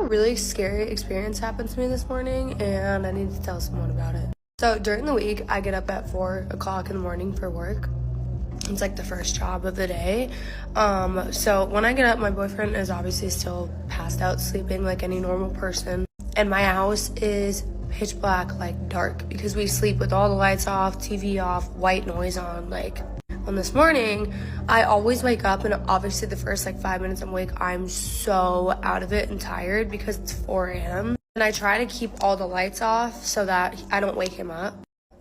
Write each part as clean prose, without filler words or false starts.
really scary experience happened to me this morning, and I need to tell someone about it. So during the week, I get up at 4 o'clock in the morning for work. It's like the first job of the day. So when I get up, my boyfriend is obviously still passed out sleeping like any normal person. And my house is pitch black, like dark, because we sleep with all the lights off, TV off, white noise on. Like, on this morning, I always wake up, and obviously the first like 5 minutes I'm awake, I'm so out of it and tired because it's 4 a.m. And I try to keep all the lights off so that I don't wake him up.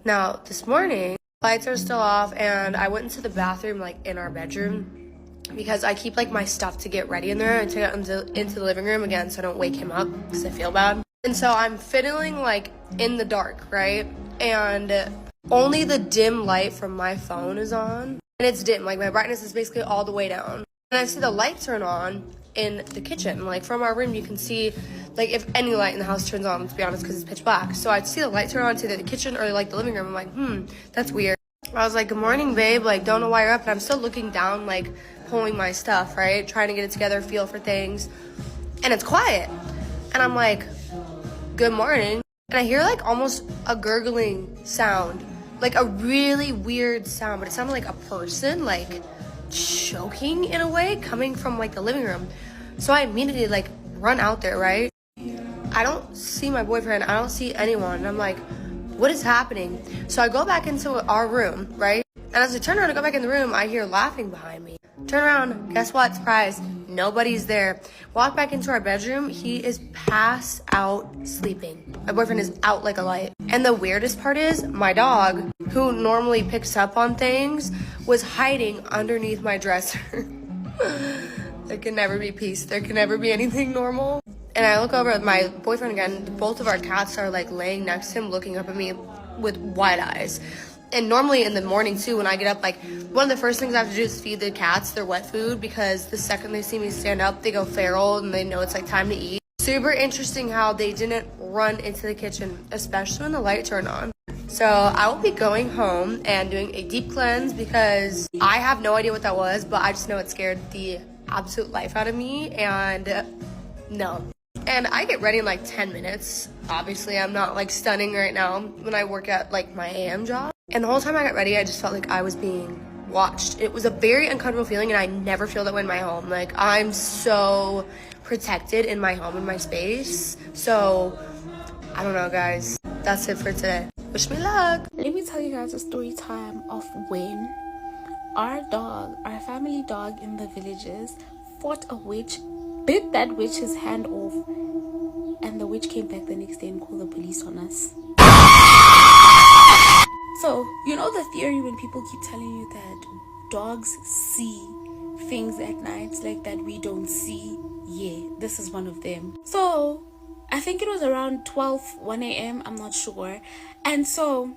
Now, this morning, lights are still off, and I went into the bathroom, like in our bedroom, because I keep like my stuff to get ready in there and take it into the living room again so I don't wake him up because I feel bad. And so I'm fiddling like in the dark, right? And only the dim light from my phone is on, and it's dim, like my brightness is basically all the way down. And I see the light turn on in the kitchen, like from our room you can see like if any light in the house turns on, to be honest, because it's pitch black. So I see the light turn on to the kitchen or like the living room. I'm like, that's weird. I was like, good morning, babe, like don't know why you're up. And I'm still looking down, like pulling my stuff, right, trying to get it together, feel for things, and it's quiet. And I'm like, good morning. And I hear like almost a gurgling sound, like a really weird sound, but it sounded like a person like choking in a way coming from like the living room. So I immediately like run out there, right? I don't see my boyfriend, I don't see anyone, and I'm like, what is happening? So I go back into our room, right? And as I turn around to go back in the room, I hear laughing behind me. Turn around, guess what? Surprise, nobody's there. Walk back into our bedroom, he is passed out sleeping. My boyfriend is out like a light. And the weirdest part is, my dog, who normally picks up on things, was hiding underneath my dresser. There can never be peace. There can never be anything normal. And I look over at my boyfriend again. Both of our cats are like laying next to him, looking up at me with wide eyes. And normally in the morning too, when I get up, like one of the first things I have to do is feed the cats their wet food, because the second they see me stand up, they go feral and they know it's like time to eat. Super interesting how they didn't run into the kitchen, especially when the light turned on. So I will be going home and doing a deep cleanse, because I have no idea what that was, but I just know it scared the absolute life out of me, and no. And I get ready in like 10 minutes. Obviously, I'm not like stunning right now when I work at like my AM job. And the whole time I got ready, I just felt like I was being watched. It was a very uncomfortable feeling, and I never feel that way in my home. Like, I'm so protected in my home and my space. So, I don't know, guys. That's it for today. Wish me luck. Let me tell you guys a story time of when our family dog in the villages fought a witch, bit that witch's hand off, and the witch came back the next day and called the police on us. So, you know the theory when people keep telling you that dogs see things at night like that we don't see? Yeah, this is one of them. So, I think it was around 1 a.m., I'm not sure. And so,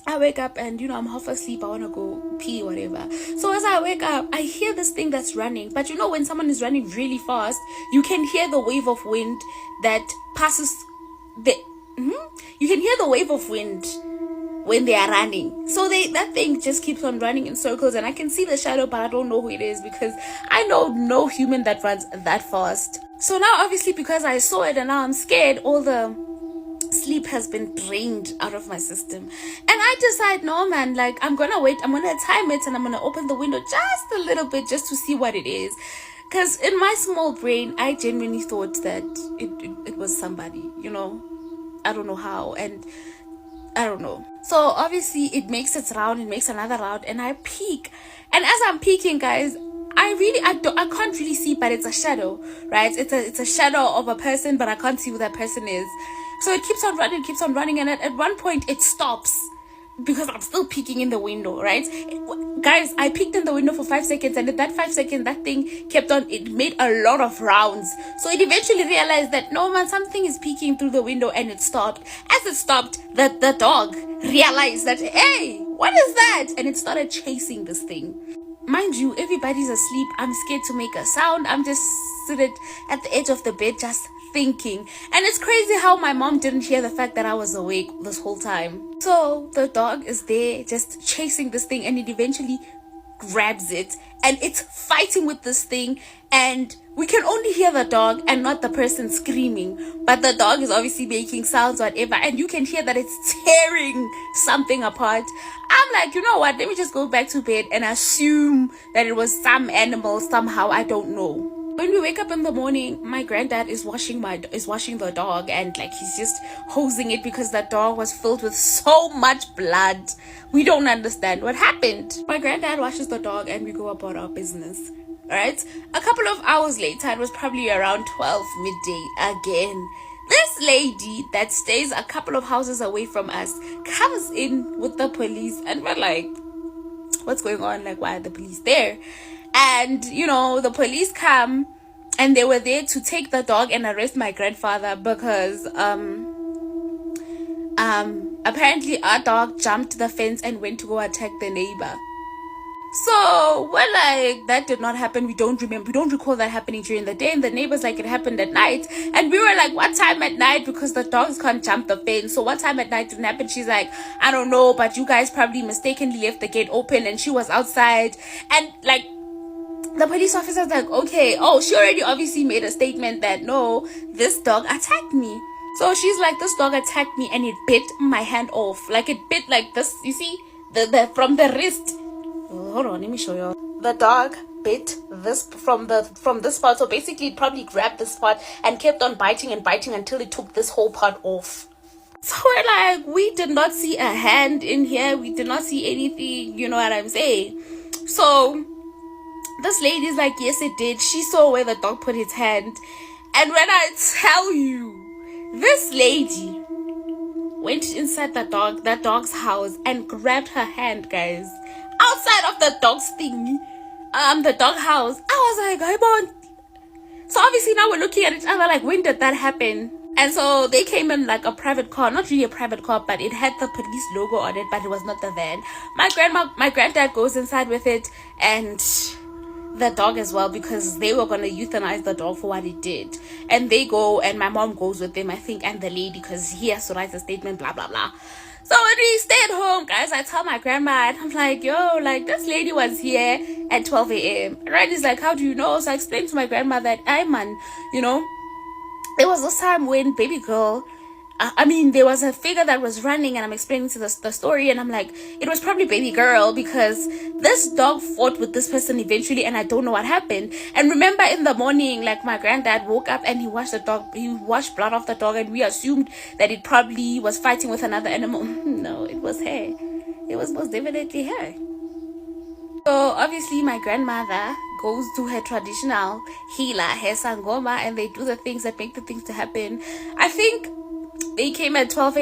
I wake up and, I'm half asleep, I want to go pee, whatever. So as I wake up, I hear this thing that's running. But when someone is running really fast, you can hear the wave of wind that passes you can hear the wave of wind when they are running. So that thing just keeps on running in circles, and I can see the shadow, but I don't know who it is, because I know no human that runs that fast. So now, obviously, because I saw it and now I'm scared, all the sleep has been drained out of my system, and I decide, no man, like I'm gonna wait, I'm gonna time it, and I'm gonna open the window just a little bit just to see what it is, because in my small brain I genuinely thought that it was somebody. I don't know how, and I don't know. So obviously it makes its round, it makes another round, and I peek, and as I'm peeking, guys, I can't really see, but it's a shadow, right? It's a shadow of a person, but I can't see who that person is. So it keeps on running, and at one point it stops, because I'm still peeking in the window, right? Guys, I peeked in the window for 5 seconds, and in that 5 seconds, that thing kept on, it made a lot of rounds. So it eventually realized that, no man, something is peeking through the window, and it stopped. As it stopped, the dog realized that, hey, what is that? And it started chasing this thing. Mind you, everybody's asleep. I'm scared to make a sound. I'm just sitting at the edge of the bed just thinking. And it's crazy how my mom didn't hear the fact that I was awake this whole time. So the dog is there just chasing this thing, and it eventually grabs it, and it's fighting with this thing, and we can only hear the dog and not the person screaming, but the dog is obviously making sounds, whatever, and you can hear that it's tearing something apart. I'm like, you know what, let me just go back to bed and assume that it was some animal somehow, I don't know. When we wake up in the morning, my granddad is washing the dog, and like he's just hosing it because that dog was filled with so much blood. We don't understand what happened. My granddad washes the dog and we go about our business. Alright? A couple of hours later, it was probably around 12 midday again. This lady that stays a couple of houses away from us comes in with the police, and we're like, what's going on? Like, why are the police there? And, you know, the police come and they were there to take the dog and arrest my grandfather because apparently our dog jumped the fence and went to go attack the neighbor. So we're like, that did not happen. We don't recall that happening during the day. And the neighbor's like, it happened at night. And we were like, what time at night? Because the dogs can't jump the fence. So what time at night didn't happen? She's like, I don't know, but you guys probably mistakenly left the gate open and she was outside. And like, the police officer's like, okay, oh, she already obviously made a statement that no, this dog attacked me. So she's like, this dog attacked me and it bit my hand off. Like it bit like this, you see, the from the wrist. Hold on, let me show you. The dog bit this from this part. So basically it probably grabbed this part and kept on biting and biting until it took this whole part off. So we're like, we did not see a hand in here. We did not see anything, you know what I'm saying? So this lady's like, yes, it did. She saw where the dog put its hand. And when I tell you, this lady went inside that dog's house and grabbed her hand, guys. Outside of the dog's thingy, the dog house. I was like, I'm on. So obviously now we're looking at each other like, when did that happen? And so they came in like a private car, not really a private car, but it had the police logo on it, but it was not the van. My granddad goes inside with it and the dog as well, because they were gonna euthanize the dog for what it did. And they go, and my mom goes with them, I think, and the lady, because he has to write a statement, blah blah blah. So when we stayed home, guys, I tell my grandma, and I'm like, yo, like this lady was here at 12 a.m. Right? He's like, how do you know? So I explained to my grandma that you know, there was this time when baby girl, there was a figure that was running, and I'm explaining to the story, and I'm like, it was probably baby girl, because this dog fought with this person eventually, and I don't know what happened. And remember in the morning, like my granddad woke up and he washed the dog, he washed blood off the dog, and we assumed that it probably was fighting with another animal. No, it was her. It was most definitely her. So obviously my grandmother goes to her traditional healer, her sangoma, and they do the things that make the things to happen. I think they came at 12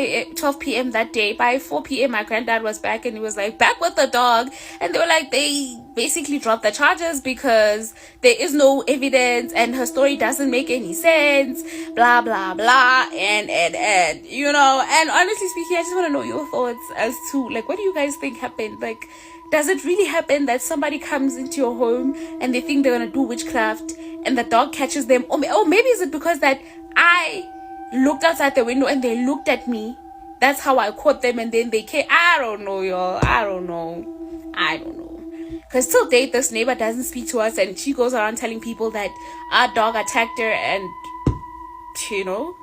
p.m. that day. By 4 p.m. my granddad was back, and he was like, back with the dog. And they were like, they basically dropped the charges because there is no evidence and her story doesn't make any sense, blah blah blah, and you know. And honestly speaking, I just want to know your thoughts as to like, what do you guys think happened? Like, does it really happen that somebody comes into your home and they think they're gonna do witchcraft and the dog catches them? Or maybe is it because that I looked outside the window and they looked at me? That's how I caught them, and then they came. I don't know, y'all. I don't know. Because till date, this neighbor doesn't speak to us, and she goes around telling people that our dog attacked her, and you know.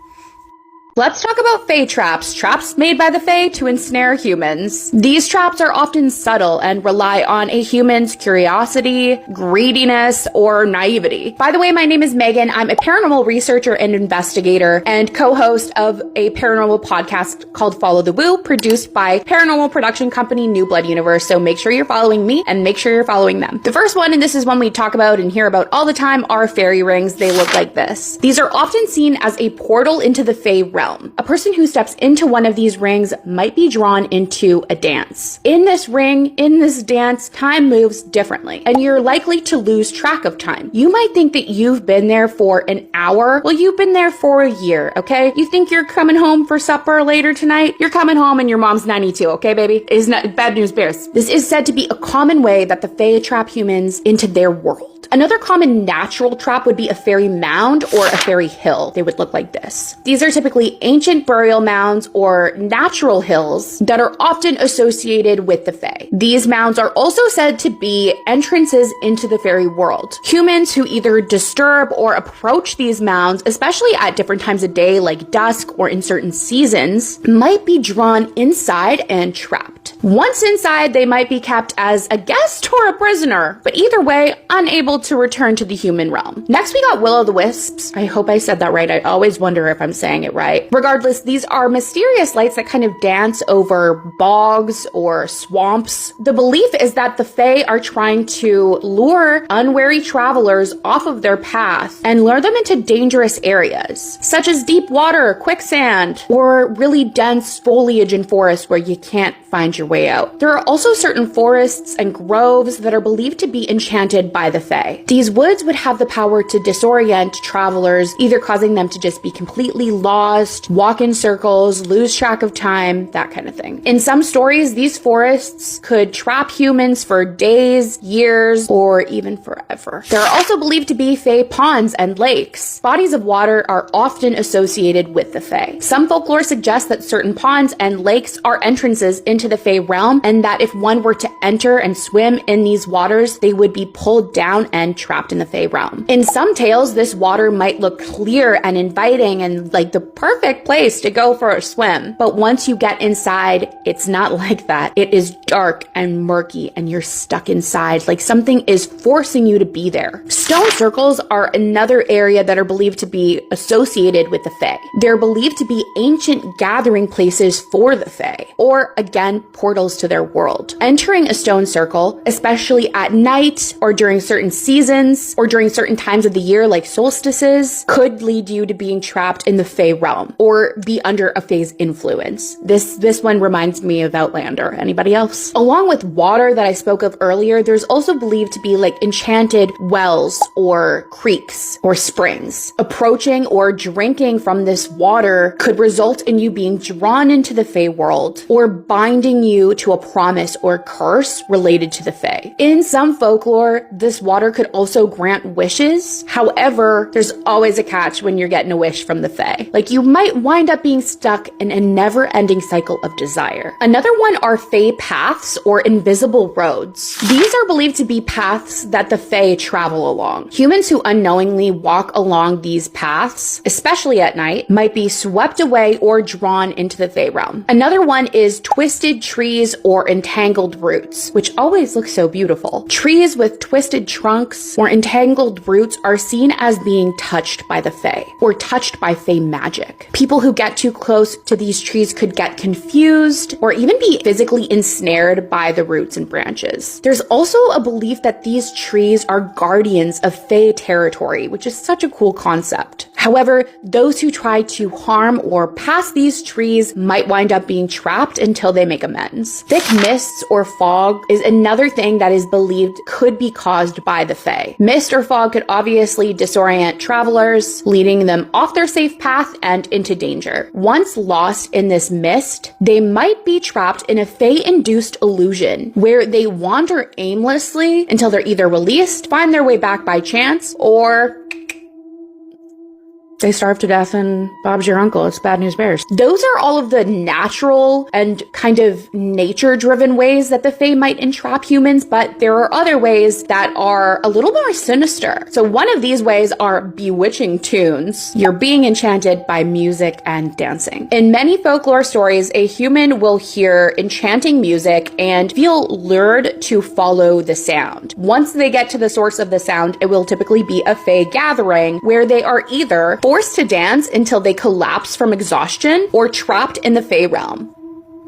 Let's talk about Fae traps made by the Fae to ensnare humans. These traps are often subtle and rely on a human's curiosity, greediness, or naivety. By the way, my name is Megan. I'm a paranormal researcher and investigator and co-host of a paranormal podcast called Follow the Woo, produced by paranormal production company New Blood Universe. So make sure you're following me and make sure you're following them. The first one, and this is one we talk about and hear about all the time, are fairy rings. They look like this. These are often seen as a portal into the Fae realm. A person who steps into one of these rings might be drawn into a dance. In this ring, in this dance, time moves differently, and you're likely to lose track of time. You might think that you've been there for an hour. Well, you've been there for a year, okay? You think you're coming home for supper later tonight? You're coming home and your mom's 92, okay, baby? It's not bad news bears. This is said to be a common way that the Fae trap humans into their world. Another common natural trap would be a fairy mound or a fairy hill. They would look like this. These are typically ancient burial mounds or natural hills that are often associated with the Fae. These mounds are also said to be entrances into the fairy world. Humans who either disturb or approach these mounds, especially at different times of day like dusk or in certain seasons, might be drawn inside and trapped. Once inside, they might be kept as a guest or a prisoner, but either way, unable to return to the human realm. Next, we got will-o'-the-wisps. I hope I said that right. I always wonder if I'm saying it right. Regardless, these are mysterious lights that kind of dance over bogs or swamps. The belief is that the Fae are trying to lure unwary travelers off of their path and lure them into dangerous areas, such as deep water, quicksand, or really dense foliage in forests where you can't find your way out. There are also certain forests and groves that are believed to be enchanted by the Fae. These woods would have the power to disorient travelers, either causing them to just be completely lost, walk in circles, lose track of time, that kind of thing. In some stories, these forests could trap humans for days, years, or even forever. There are also believed to be Fae ponds and lakes. Bodies of water are often associated with the Fae. Some folklore suggests that certain ponds and lakes are entrances into the Fae realm, and that if one were to enter and swim in these waters, they would be pulled down and trapped in the Fae realm. In some tales, this water might look clear and inviting and like the perfect place to go for a swim. But once you get inside, it's not like that. It is dark and murky and you're stuck inside, like something is forcing you to be there. Stone circles are another area that are believed to be associated with the Fae. They're believed to be ancient gathering places for the Fae, or again, portals to their world. Entering a stone circle, especially at night or during certain seasons or during certain times of the year like solstices, could lead you to being trapped in the Fae realm or be under a Fae's influence. This one reminds me of Outlander. Anybody else? Along with water that I spoke of earlier, there's also believed to be like enchanted wells or creeks or springs. Approaching or drinking from this water could result in you being drawn into the Fae world or binding you to a promise or curse related to the Fae. In some folklore, this water could also grant wishes. However, there's always a catch when you're getting a wish from the Fae. Like, you might wind up being stuck in a never-ending cycle of desire. Another one are Fae paths or invisible roads. These are believed to be paths that the Fae travel along. Humans who unknowingly walk along these paths, especially at night, might be swept away or drawn into the Fae realm. Another one is twisted trees or entangled roots, which always look so beautiful. Trees with twisted trunks or entangled roots are seen as being touched by the Fae or touched by Fae magic. People who get too close to these trees could get confused or even be physically ensnared by the roots and branches. There's also a belief that these trees are guardians of Fae territory, which is such a cool concept. However, those who try to harm or pass these trees might wind up being trapped until they make amends. Thick mists or fog is another thing that is believed could be caused by the Fae. Mist or fog could obviously disorient travelers, leading them off their safe path and into danger. Once lost in this mist, they might be trapped in a Fae-induced illusion where they wander aimlessly until they're either released, find their way back by chance, or they starve to death and Bob's your uncle. It's bad news bears. Those are all of the natural and kind of nature-driven ways that the Fae might entrap humans, but there are other ways that are a little more sinister. So one of these ways are bewitching tunes. You're being enchanted by music and dancing. In many folklore stories, a human will hear enchanting music and feel lured to follow the sound. Once they get to the source of the sound, it will typically be a Fae gathering where they are either forced to dance until they collapse from exhaustion or trapped in the Fae realm.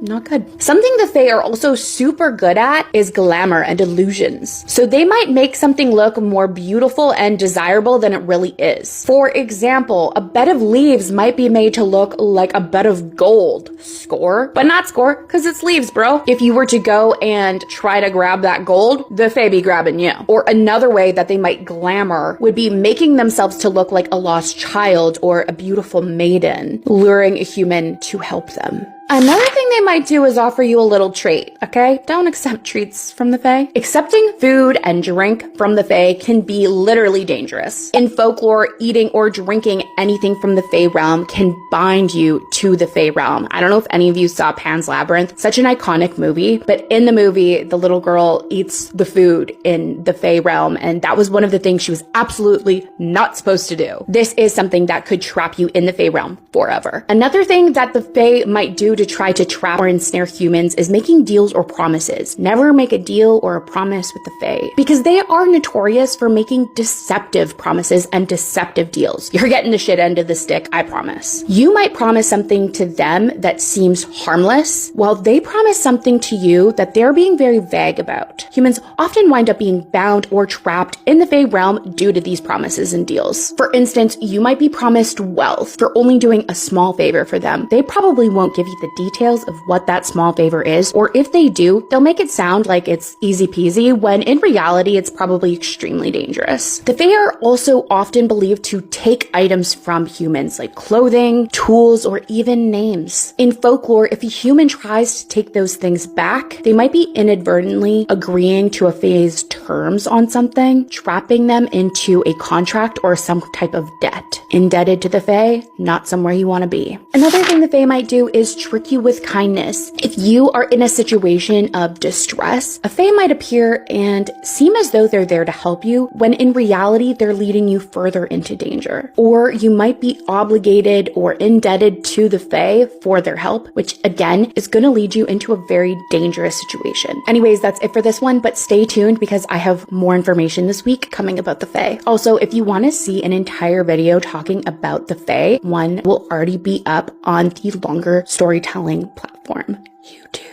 Not good. Something the Fae are also super good at is glamour and illusions. So they might make something look more beautiful and desirable than it really is. For example, a bed of leaves might be made to look like a bed of gold. Score? But not score, because it's leaves, bro. If you were to go and try to grab that gold, the Fae be grabbing you. Or another way that they might glamour would be making themselves to look like a lost child or a beautiful maiden, luring a human to help them. Another thing they might do is offer you a little treat, okay? Don't accept treats from the Fae. Accepting food and drink from the Fae can be literally dangerous. In folklore, eating or drinking anything from the Fae realm can bind you to the Fae realm. I don't know if any of you saw Pan's Labyrinth, such an iconic movie, but in the movie, the little girl eats the food in the Fae realm, and that was one of the things she was absolutely not supposed to do. This is something that could trap you in the Fae realm forever. Another thing that the Fae might do to try to trap or ensnare humans is making deals or promises. Never make a deal or a promise with the Fae, because they are notorious for making deceptive promises and deceptive deals. You're getting the shit end of the stick, I promise. You might promise something to them that seems harmless, while they promise something to you that they're being very vague about. Humans often wind up being bound or trapped in the Fae realm due to these promises and deals. For instance, you might be promised wealth for only doing a small favor for them. They probably won't give you the details of what that small favor is, or if they do, they'll make it sound like it's easy peasy, when in reality, it's probably extremely dangerous. The Fae are also often believed to take items from humans, like clothing, tools, or even names. In folklore, if a human tries to take those things back, they might be inadvertently agreeing to a Fae's terms on something, trapping them into a contract or some type of debt. Indebted to the Fae, not somewhere you want to be. Another thing the Fae might do is trick you with kindness. If you are in a situation of distress, a Fae might appear and seem as though they're there to help you, when in reality, they're leading you further into danger. Or you might be obligated or indebted to the Fae for their help, which again is going to lead you into a very dangerous situation. Anyways, that's it for this one, but stay tuned because I have more information this week coming about the Fae. Also, if you want to see an entire video talking about the Fae, one will already be up on the longer storytelling platform, YouTube.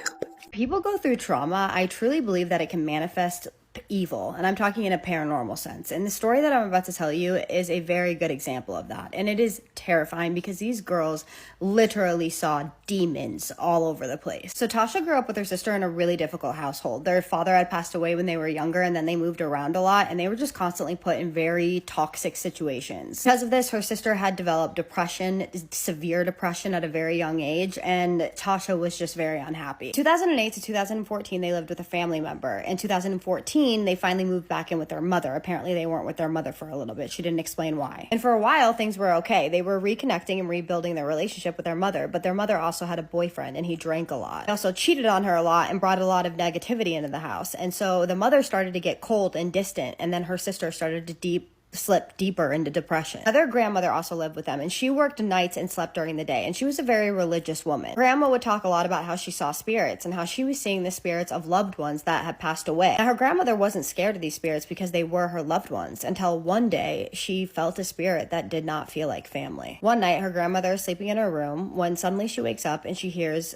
People go through trauma. I truly believe that it can manifest evil, and I'm talking in a paranormal sense. And the story that I'm about to tell you is a very good example of that. And it is terrifying because these girls literally saw demons all over the place. So Tasha grew up with her sister in a really difficult household. Their father had passed away when they were younger, and then they moved around a lot, and they were just constantly put in very toxic situations. Because of this, her sister had developed depression, severe depression at a very young age, and Tasha was just very unhappy. 2008 to 2014, they lived with a family member. In 2014, they finally moved back in with their mother. Apparently, they weren't with their mother for a little bit. She didn't explain why. And for a while, things were okay. They were reconnecting and rebuilding their relationship with their mother, but their mother also had a boyfriend, and he drank a lot. He also cheated on her a lot and brought a lot of negativity into the house. And so the mother started to get cold and distant, and then her sister started to slip deeper into depression. Now, their grandmother also lived with them, and she worked nights and slept during the day, and she was a very religious woman. Grandma would talk a lot about how she saw spirits and how she was seeing the spirits of loved ones that had passed away. Now, her grandmother wasn't scared of these spirits because they were her loved ones, until one day she felt a spirit that did not feel like family. One night, her grandmother is sleeping in her room when suddenly she wakes up and she hears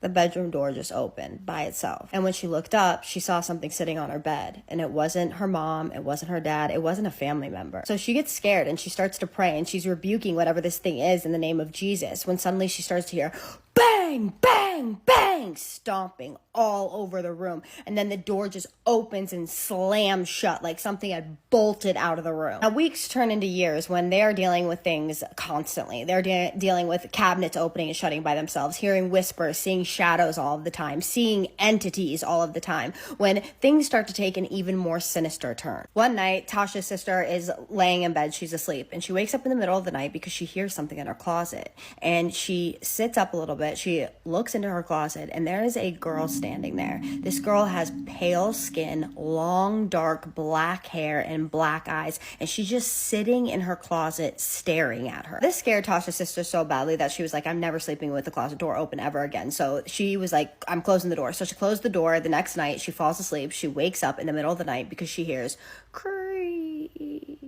the bedroom door just opened by itself. And when she looked up, she saw something sitting on her bed. And it wasn't her mom, it wasn't her dad, it wasn't a family member. So she gets scared and she starts to pray, and she's rebuking whatever this thing is in the name of Jesus, when suddenly she starts to hear bang, bang, bang, stomping all over the room. And then the door just opens and slams shut like something had bolted out of the room. Now, weeks turn into years when they are dealing with things constantly. They're dealing with cabinets opening and shutting by themselves, hearing whispers, seeing shadows all of the time, seeing entities all of the time, when things start to take an even more sinister turn. One night, Tasha's sister is laying in bed, she's asleep, and she wakes up in the middle of the night because she hears something in her closet. And she sits up a little bit, she looks into her closet, and there is a girl standing there. This girl has pale skin, long, dark, black hair, and black eyes, and she's just sitting in her closet staring at her. This scared Tasha's sister so badly that she was like, I'm never sleeping with the closet door open ever again. So she was like, I'm closing the door. So she closed the door. The next night, she falls asleep. She wakes up in the middle of the night because she hears creak.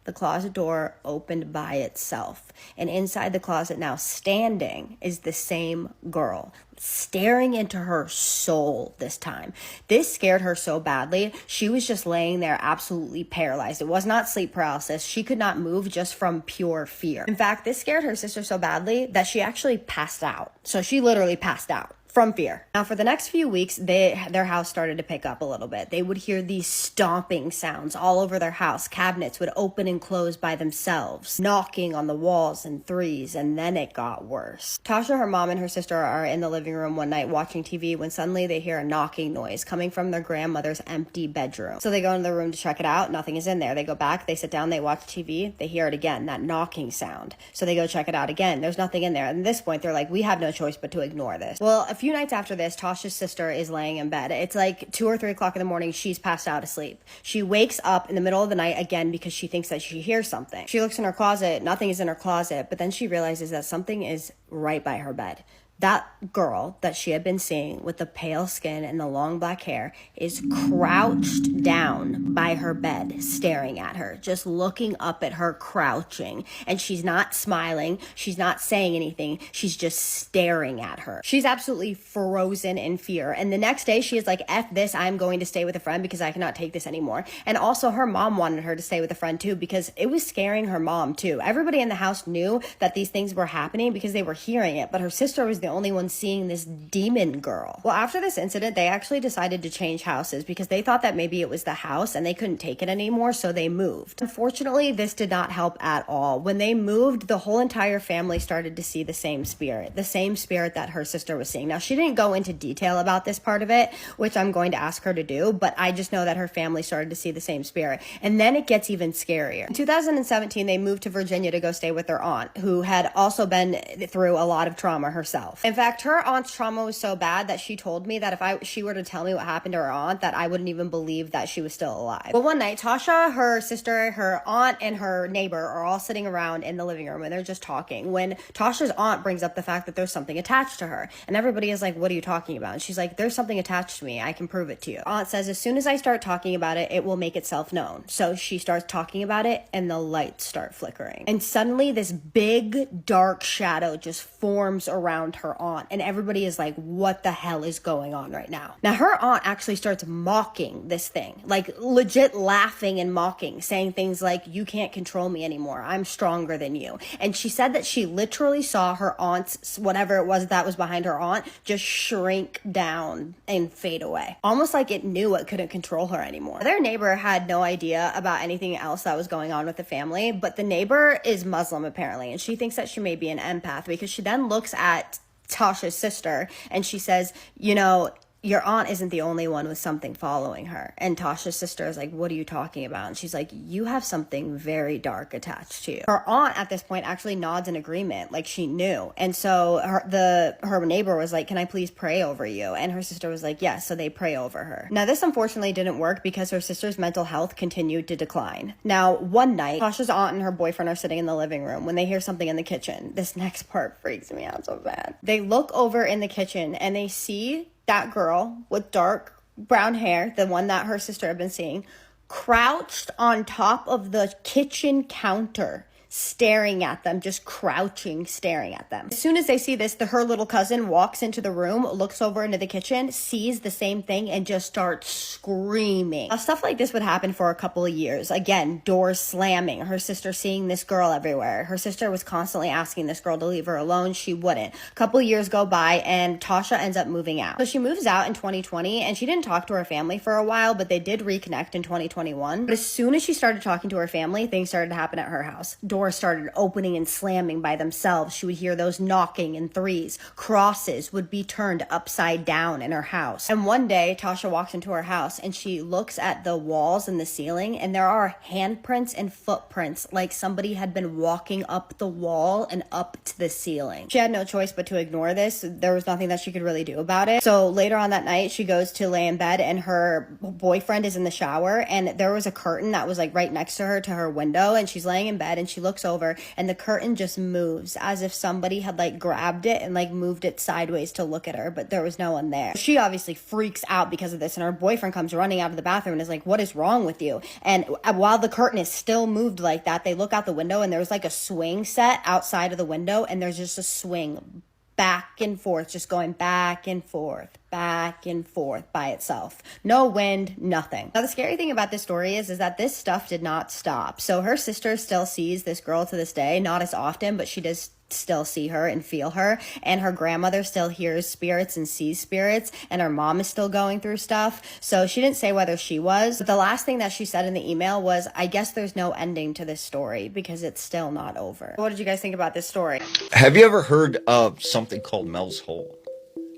The closet door opened by itself. And inside the closet now, standing, is the same girl, staring into her soul this time. This scared her so badly, she was just laying there absolutely paralyzed. It was not sleep paralysis. She could not move just from pure fear. In fact, this scared her sister so badly that she actually passed out. So she literally passed out from fear. Now, for the next few weeks, their house started to pick up a little bit. They would hear these stomping sounds all over their house. Cabinets would open and close by themselves, knocking on the walls in threes, and then it got worse. Tasha, her mom, and her sister are in the living room one night watching TV when suddenly they hear a knocking noise coming from their grandmother's empty bedroom. So they go into the room to check it out. Nothing is in there. They go back, they sit down, they watch TV, they hear it again, that knocking sound. So they go check it out again. There's nothing in there. And at this point, they're like, we have no choice but to ignore this. Well, a few nights after this, Tasha's sister is laying in bed. It's like 2 or 3 o'clock in the morning. She's passed out asleep. She wakes up in the middle of the night again because she thinks that she hears something. She looks in her closet. Nothing is in her closet, but then she realizes that something is right by her bed. That girl that she had been seeing with the pale skin and the long black hair is crouched down by her bed, staring at her, just looking up at her, crouching. And she's not smiling. She's not saying anything. She's just staring at her. She's absolutely frozen in fear. And the next day she is like, F this, I'm going to stay with a friend because I cannot take this anymore. And also her mom wanted her to stay with a friend too because it was scaring her mom too. Everybody in the house knew that these things were happening because they were hearing it, but her sister was the only one seeing this demon girl. Well, after this incident, they actually decided to change houses because they thought that maybe it was the house and they couldn't take it anymore, so they moved. Unfortunately, this did not help at all. When they moved, the whole entire family started to see the same spirit that her sister was seeing. Now, she didn't go into detail about this part of it, which I'm going to ask her to do, but I just know that her family started to see the same spirit. And then it gets even scarier. In 2017, they moved to Virginia to go stay with their aunt, who had also been through a lot of trauma herself. In fact, her aunt's trauma was so bad that she told me that if she were to tell me what happened to her aunt, that I wouldn't even believe that she was still alive. Well, one night, Tasha, her sister, her aunt, and her neighbor are all sitting around in the living room and they're just talking when Tasha's aunt brings up the fact that there's something attached to her. And everybody is like, what are you talking about? And she's like, there's something attached to me. I can prove it to you. Aunt says, as soon as I start talking about it, it will make itself known. So she starts talking about it and the lights start flickering. And suddenly this big dark shadow just forms around her aunt. And everybody is like, what the hell is going on right now? Now, her aunt actually starts mocking this thing, like legit laughing and mocking, saying things like, you can't control me anymore. I'm stronger than you. And she said that she literally saw her aunt's, whatever it was that was behind her aunt, just shrink down and fade away. Almost like it knew it couldn't control her anymore. Their neighbor had no idea about anything else that was going on with the family, but the neighbor is Muslim apparently, and she thinks that she may be an empath because she then looks at Tasha's sister and she says, you know, your aunt isn't the only one with something following her. And Tasha's sister is like, what are you talking about? And she's like, you have something very dark attached to you. Her aunt at this point actually nods in agreement, like she knew. And so her neighbor was like, can I please pray over you? And her sister was like, yes. So they pray over her. Now, this unfortunately didn't work because her sister's mental health continued to decline. Now, one night, Tasha's aunt and her boyfriend are sitting in the living room when they hear something in the kitchen. This next part freaks me out so bad. They look over in the kitchen and they see that girl with dark brown hair, the one that her sister had been seeing, crouched on top of the kitchen counter, staring at them, just crouching, staring at them. As soon as they see this, her little cousin walks into the room, looks over into the kitchen, sees the same thing, and just starts screaming. Now, stuff like this would happen for a couple of years. Again, doors slamming, her sister seeing this girl everywhere. Her sister was constantly asking this girl to leave her alone. She wouldn't. A couple of years go by, and Tasha ends up moving out. So she moves out in 2020, and she didn't talk to her family for a while, but they did reconnect in 2021. But as soon as she started talking to her family, things started to happen at her house. Doors started opening and slamming by themselves. She would hear those knocking in threes. Crosses would be turned upside down in her house. And one day, Tasha walks into her house and she looks at the walls and the ceiling, and there are handprints and footprints like somebody had been walking up the wall and up to the ceiling. She had no choice but to ignore this. There was nothing that she could really do about it. So later on that night, she goes to lay in bed and her boyfriend is in the shower, and there was a curtain that was like right next to her window, and she's laying in bed and she looks over and the curtain just moves as if somebody had like grabbed it and like moved it sideways to look at her, but there was no one there. She obviously freaks out because of this, and her boyfriend comes running out of the bathroom and is like, what is wrong with you? And while the curtain is still moved like that, they look out the window and there's like a swing set outside of the window, and there's just a swing back and forth, just going back and forth, back and forth by itself. No wind, nothing. Now, the scary thing about this story is that this stuff did not stop. So her sister still sees this girl to this day, not as often, but she does still see her and feel her, and her grandmother still hears spirits and sees spirits, and her mom is still going through stuff. So she didn't say whether she was, but the last thing that she said in the email was, I guess there's no ending to this story because it's still not over. What did you guys think about this story? Have you ever heard of something called Mel's Hole?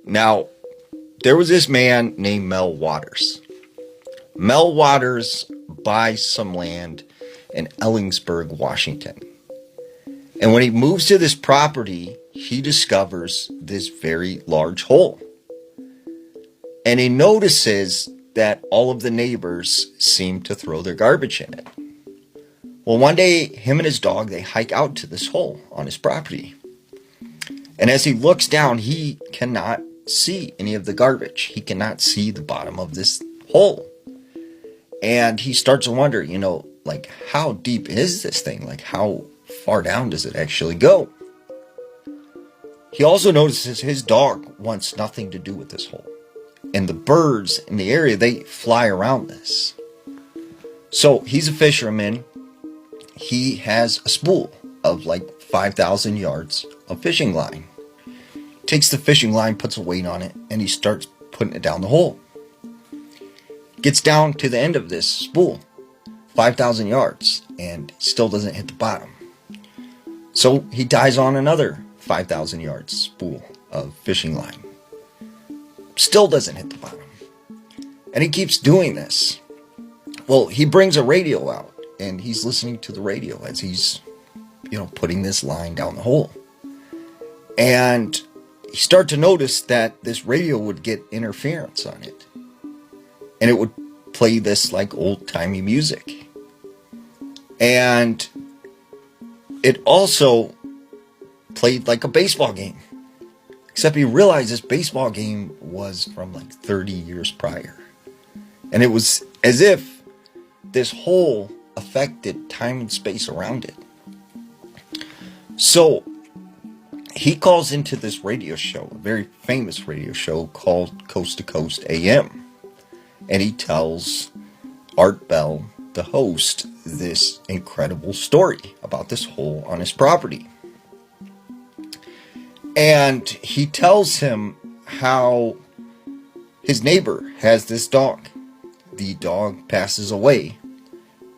Now, there was this man named Mel Waters. Mel Waters buys some land in Ellingsburg, Washington. And when he moves to this property, he discovers this very large hole. And he notices that all of the neighbors seem to throw their garbage in it. Well, one day, him and his dog, they hike out to this hole on his property. And as he looks down, he cannot see any of the garbage. He cannot see the bottom of this hole. And he starts to wonder, like, how deep is this thing? Like, how far down does it actually go? He also notices his dog wants nothing to do with this hole. And the birds in the area, they fly around this. So he's a fisherman. He has a spool of like 5,000 yards of fishing line. Takes the fishing line, puts a weight on it, and he starts putting it down the hole. Gets down to the end of this spool, 5,000 yards, and still doesn't hit the bottom. So he ties on another 5,000 yards spool of fishing line. Still doesn't hit the bottom. And he keeps doing this. Well, he brings a radio out, and he's listening to the radio as he's, putting this line down the hole. And he started to notice that this radio would get interference on it. And it would play this like old-timey music. And it also played like a baseball game. Except he realized this baseball game was from like 30 years prior. And it was as if this hole affected time and space around it. So he calls into this radio show, a very famous radio show called Coast to Coast AM. And he tells Art Bell, the host, this incredible story about this hole on his property. And he tells him how his neighbor has this dog. The dog passes away,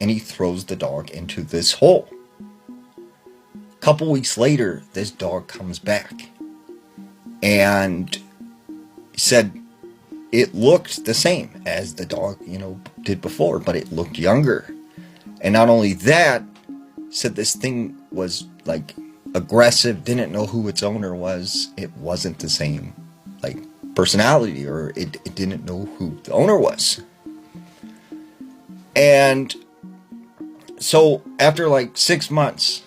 and he throws the dog into this hole. A couple weeks later, this dog comes back. And he said it looked the same as the dog, did before, but it looked younger. And not only that, said this thing was like aggressive, didn't know who its owner was. It wasn't the same like personality, or it didn't know who the owner was. And so after like 6 months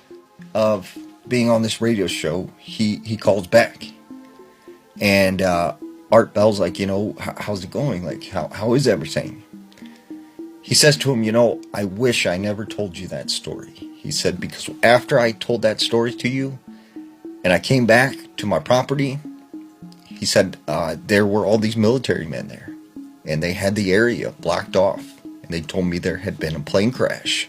of being on this radio show, he calls back. And Art Bell's like, how's it going? Like, how is everything? He says to him, I wish I never told you that story. He said, because after I told that story to you, and I came back to my property, he said, there were all these military men there. And they had the area blocked off. And they told me there had been a plane crash.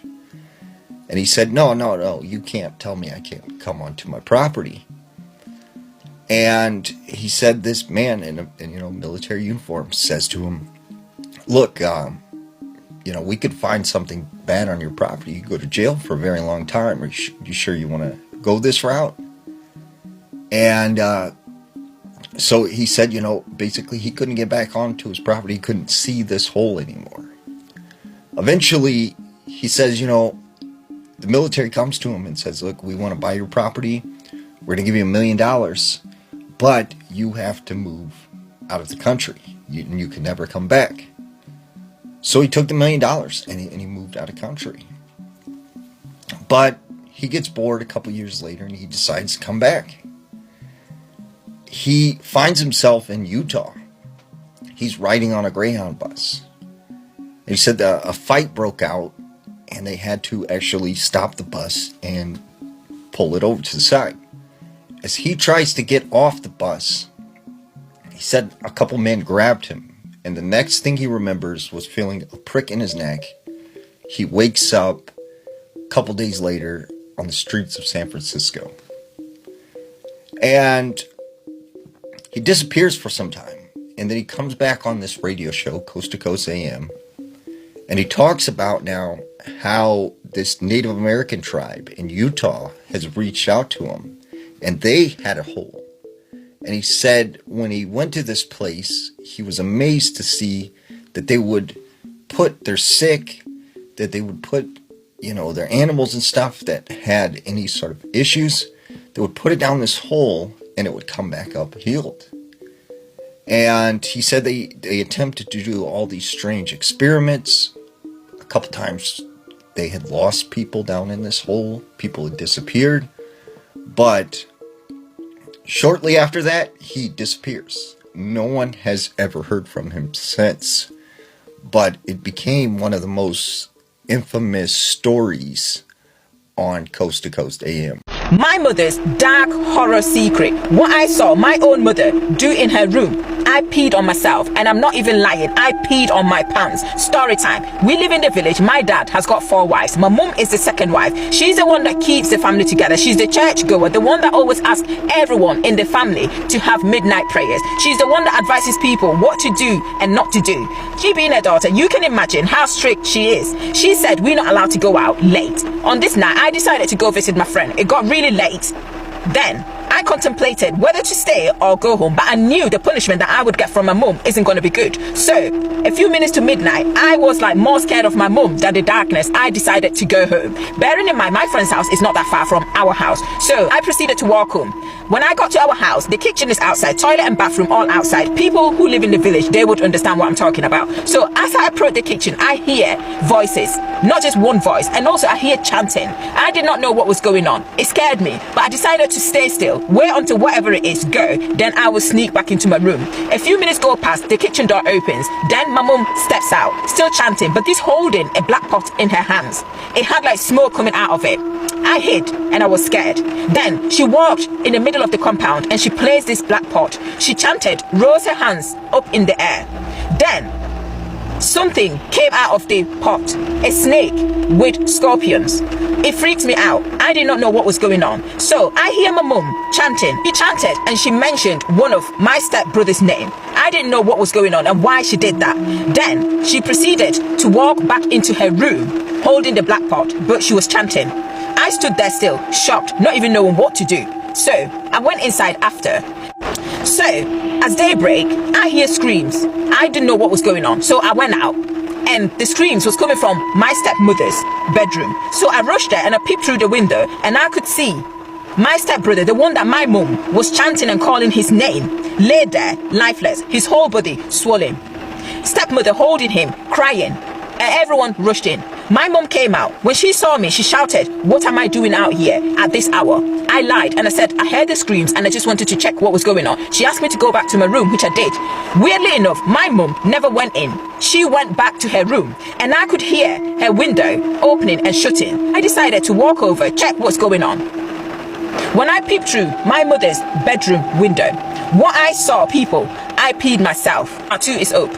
And he said, no, you can't tell me I can't come onto my property. And he said this man in a military uniform says to him, look, we could find something bad on your property. You could go to jail for a very long time. Are you sure you want to go this route? And so he said, basically he couldn't get back onto his property. He couldn't see this hole anymore. Eventually, he says, the military comes to him and says, look, we want to buy your property. We're going to give you $1 million, but you have to move out of the country. You can never come back. So he took the $1 million and he moved out of country. But he gets bored a couple years later and he decides to come back. He finds himself in Utah. He's riding on a Greyhound bus. And he said that a fight broke out and they had to actually stop the bus and pull it over to the side. As he tries to get off the bus, he He said a couple men grabbed him, and the next thing he remembers was feeling a prick in his neck. He wakes up a couple days later on the streets of San Francisco. And he disappears for some time. And then he comes back on this radio show, Coast to Coast AM. And he talks about now how this Native American tribe in Utah has reached out to him. And they had a hole. And he said when he went to this place, he was amazed to see that they would put their sick, that they would put, their animals and stuff that had any sort of issues, they would put it down this hole and it would come back up healed. And he said they attempted to do all these strange experiments. A couple times they had lost people down in this hole. People had disappeared. But shortly after that, he disappears. No one has ever heard from him since. But it became one of the most infamous stories on Coast to Coast AM. My mother's dark horror secret. What I saw my own mother do in her room. I peed on myself, and I'm not even lying. I peed on my pants. Story time. We live in the village. My dad has got 4 wives. My mum is the second wife. She's the one that keeps the family together. She's the church goer, the one that always asks everyone in the family to have midnight prayers. She's the one that advises people what to do and not to do. She being her daughter, you can imagine how strict she is. She said we're not allowed to go out late. On this night, I decided to go visit my friend. It got really late. Then I contemplated whether to stay or go home, but I knew the punishment that I would get from my mum isn't going to be good. So a few minutes to midnight, I was like more scared of my mum than the darkness. I decided to go home. Bearing in mind, my friend's house is not that far from our house, so I proceeded to walk home. When I got to our house, the kitchen is outside, toilet and bathroom all outside. People who live in the village, they would understand what I'm talking about. So as I approach the kitchen, I hear voices, not just one voice, and also I hear chanting. I did not know what was going on. It scared me, but I decided to stay still, wait until whatever it is go, then I will sneak back into my room. A few minutes go past, the kitchen door opens, then my mum steps out, still chanting, but this holding a black pot in her hands. It had like smoke coming out of it. I hid and I was scared. Then she walked in the middle of the compound and she placed this black pot. She chanted, rose her hands up in the air. Then something came out of the pot, a snake with scorpions. It freaked me out. I did not know what was going on. So I hear my mum chanting. She chanted and she mentioned one of my stepbrother's name. I didn't know what was going on and why she did that. Then she proceeded to walk back into her room holding the black pot, but she was chanting. I stood there still, shocked, not even knowing what to do. So I went inside after. So as daybreak, I hear screams. I didn't know what was going on, so I went out, and the screams was coming from my stepmother's bedroom. So I rushed there and I peeped through the window, and I could see my stepbrother, the one that my mum was chanting and calling his name, laid there lifeless, his whole body swollen. Stepmother holding him, crying, and everyone rushed in. My mum came out. When she saw me, she shouted, "What am I doing out here at this hour?" I lied and I said I heard the screams and I just wanted to check what was going on. She asked me to go back to my room, which I did. Weirdly enough, my mum never went in. She went back to her room and I could hear her window opening and shutting. I decided to walk over, check what's going on. When I peeped through my mother's bedroom window, what I saw, people, I peed myself. Our two is up.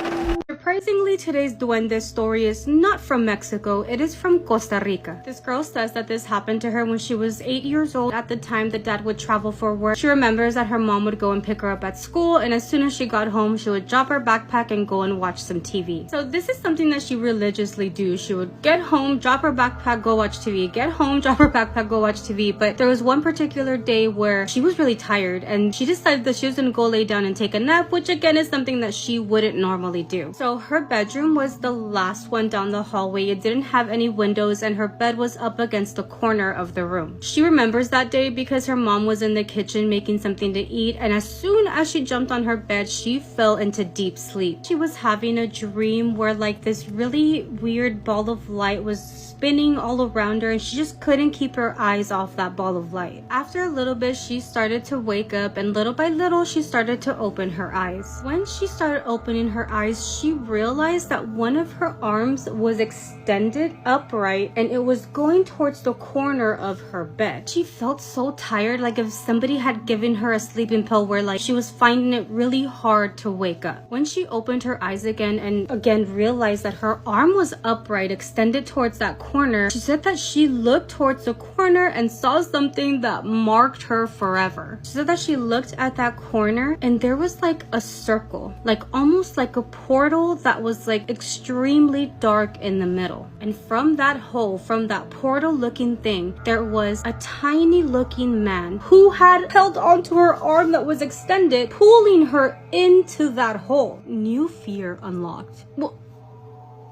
Surprisingly, today's duende story is not from Mexico, it is from Costa Rica. This girl says that this happened to her when she was 8 years old. At the time that dad would travel for work, she remembers that her mom would go and pick her up at school, and as soon as she got home, she would drop her backpack and go and watch some TV. So this is something that she religiously do. She would get home, drop her backpack, go watch TV, get home, drop her backpack, go watch TV. But there was one particular day where she was really tired and she decided that she was gonna go lay down and take a nap, which again is something that she wouldn't normally do. So her bedroom was the last one down the hallway. It didn't have any windows and her bed was up against the corner of the room. She remembers that day because her mom was in the kitchen making something to eat, and as soon as she jumped on her bed, she fell into deep sleep. She was having a dream where like this really weird ball of light was spinning all around her and she just couldn't keep her eyes off that ball of light. After a little bit, she started to wake up and little by little she started to open her eyes. When she started opening her eyes, she realized realized that one of her arms was extended upright and it was going towards the corner of her bed. She felt so tired, like if somebody had given her a sleeping pill where like she was finding it really hard to wake up. When she opened her eyes again and again realized that her arm was upright, extended towards that corner, she said that she looked towards the corner and saw something that marked her forever. She said that she looked at that corner and there was like a circle, like almost like a portal that was like extremely dark in the middle. And from that hole, from that portal looking thing, there was a tiny looking man who had held onto her arm that was extended, pulling her into that hole. New fear unlocked. Well,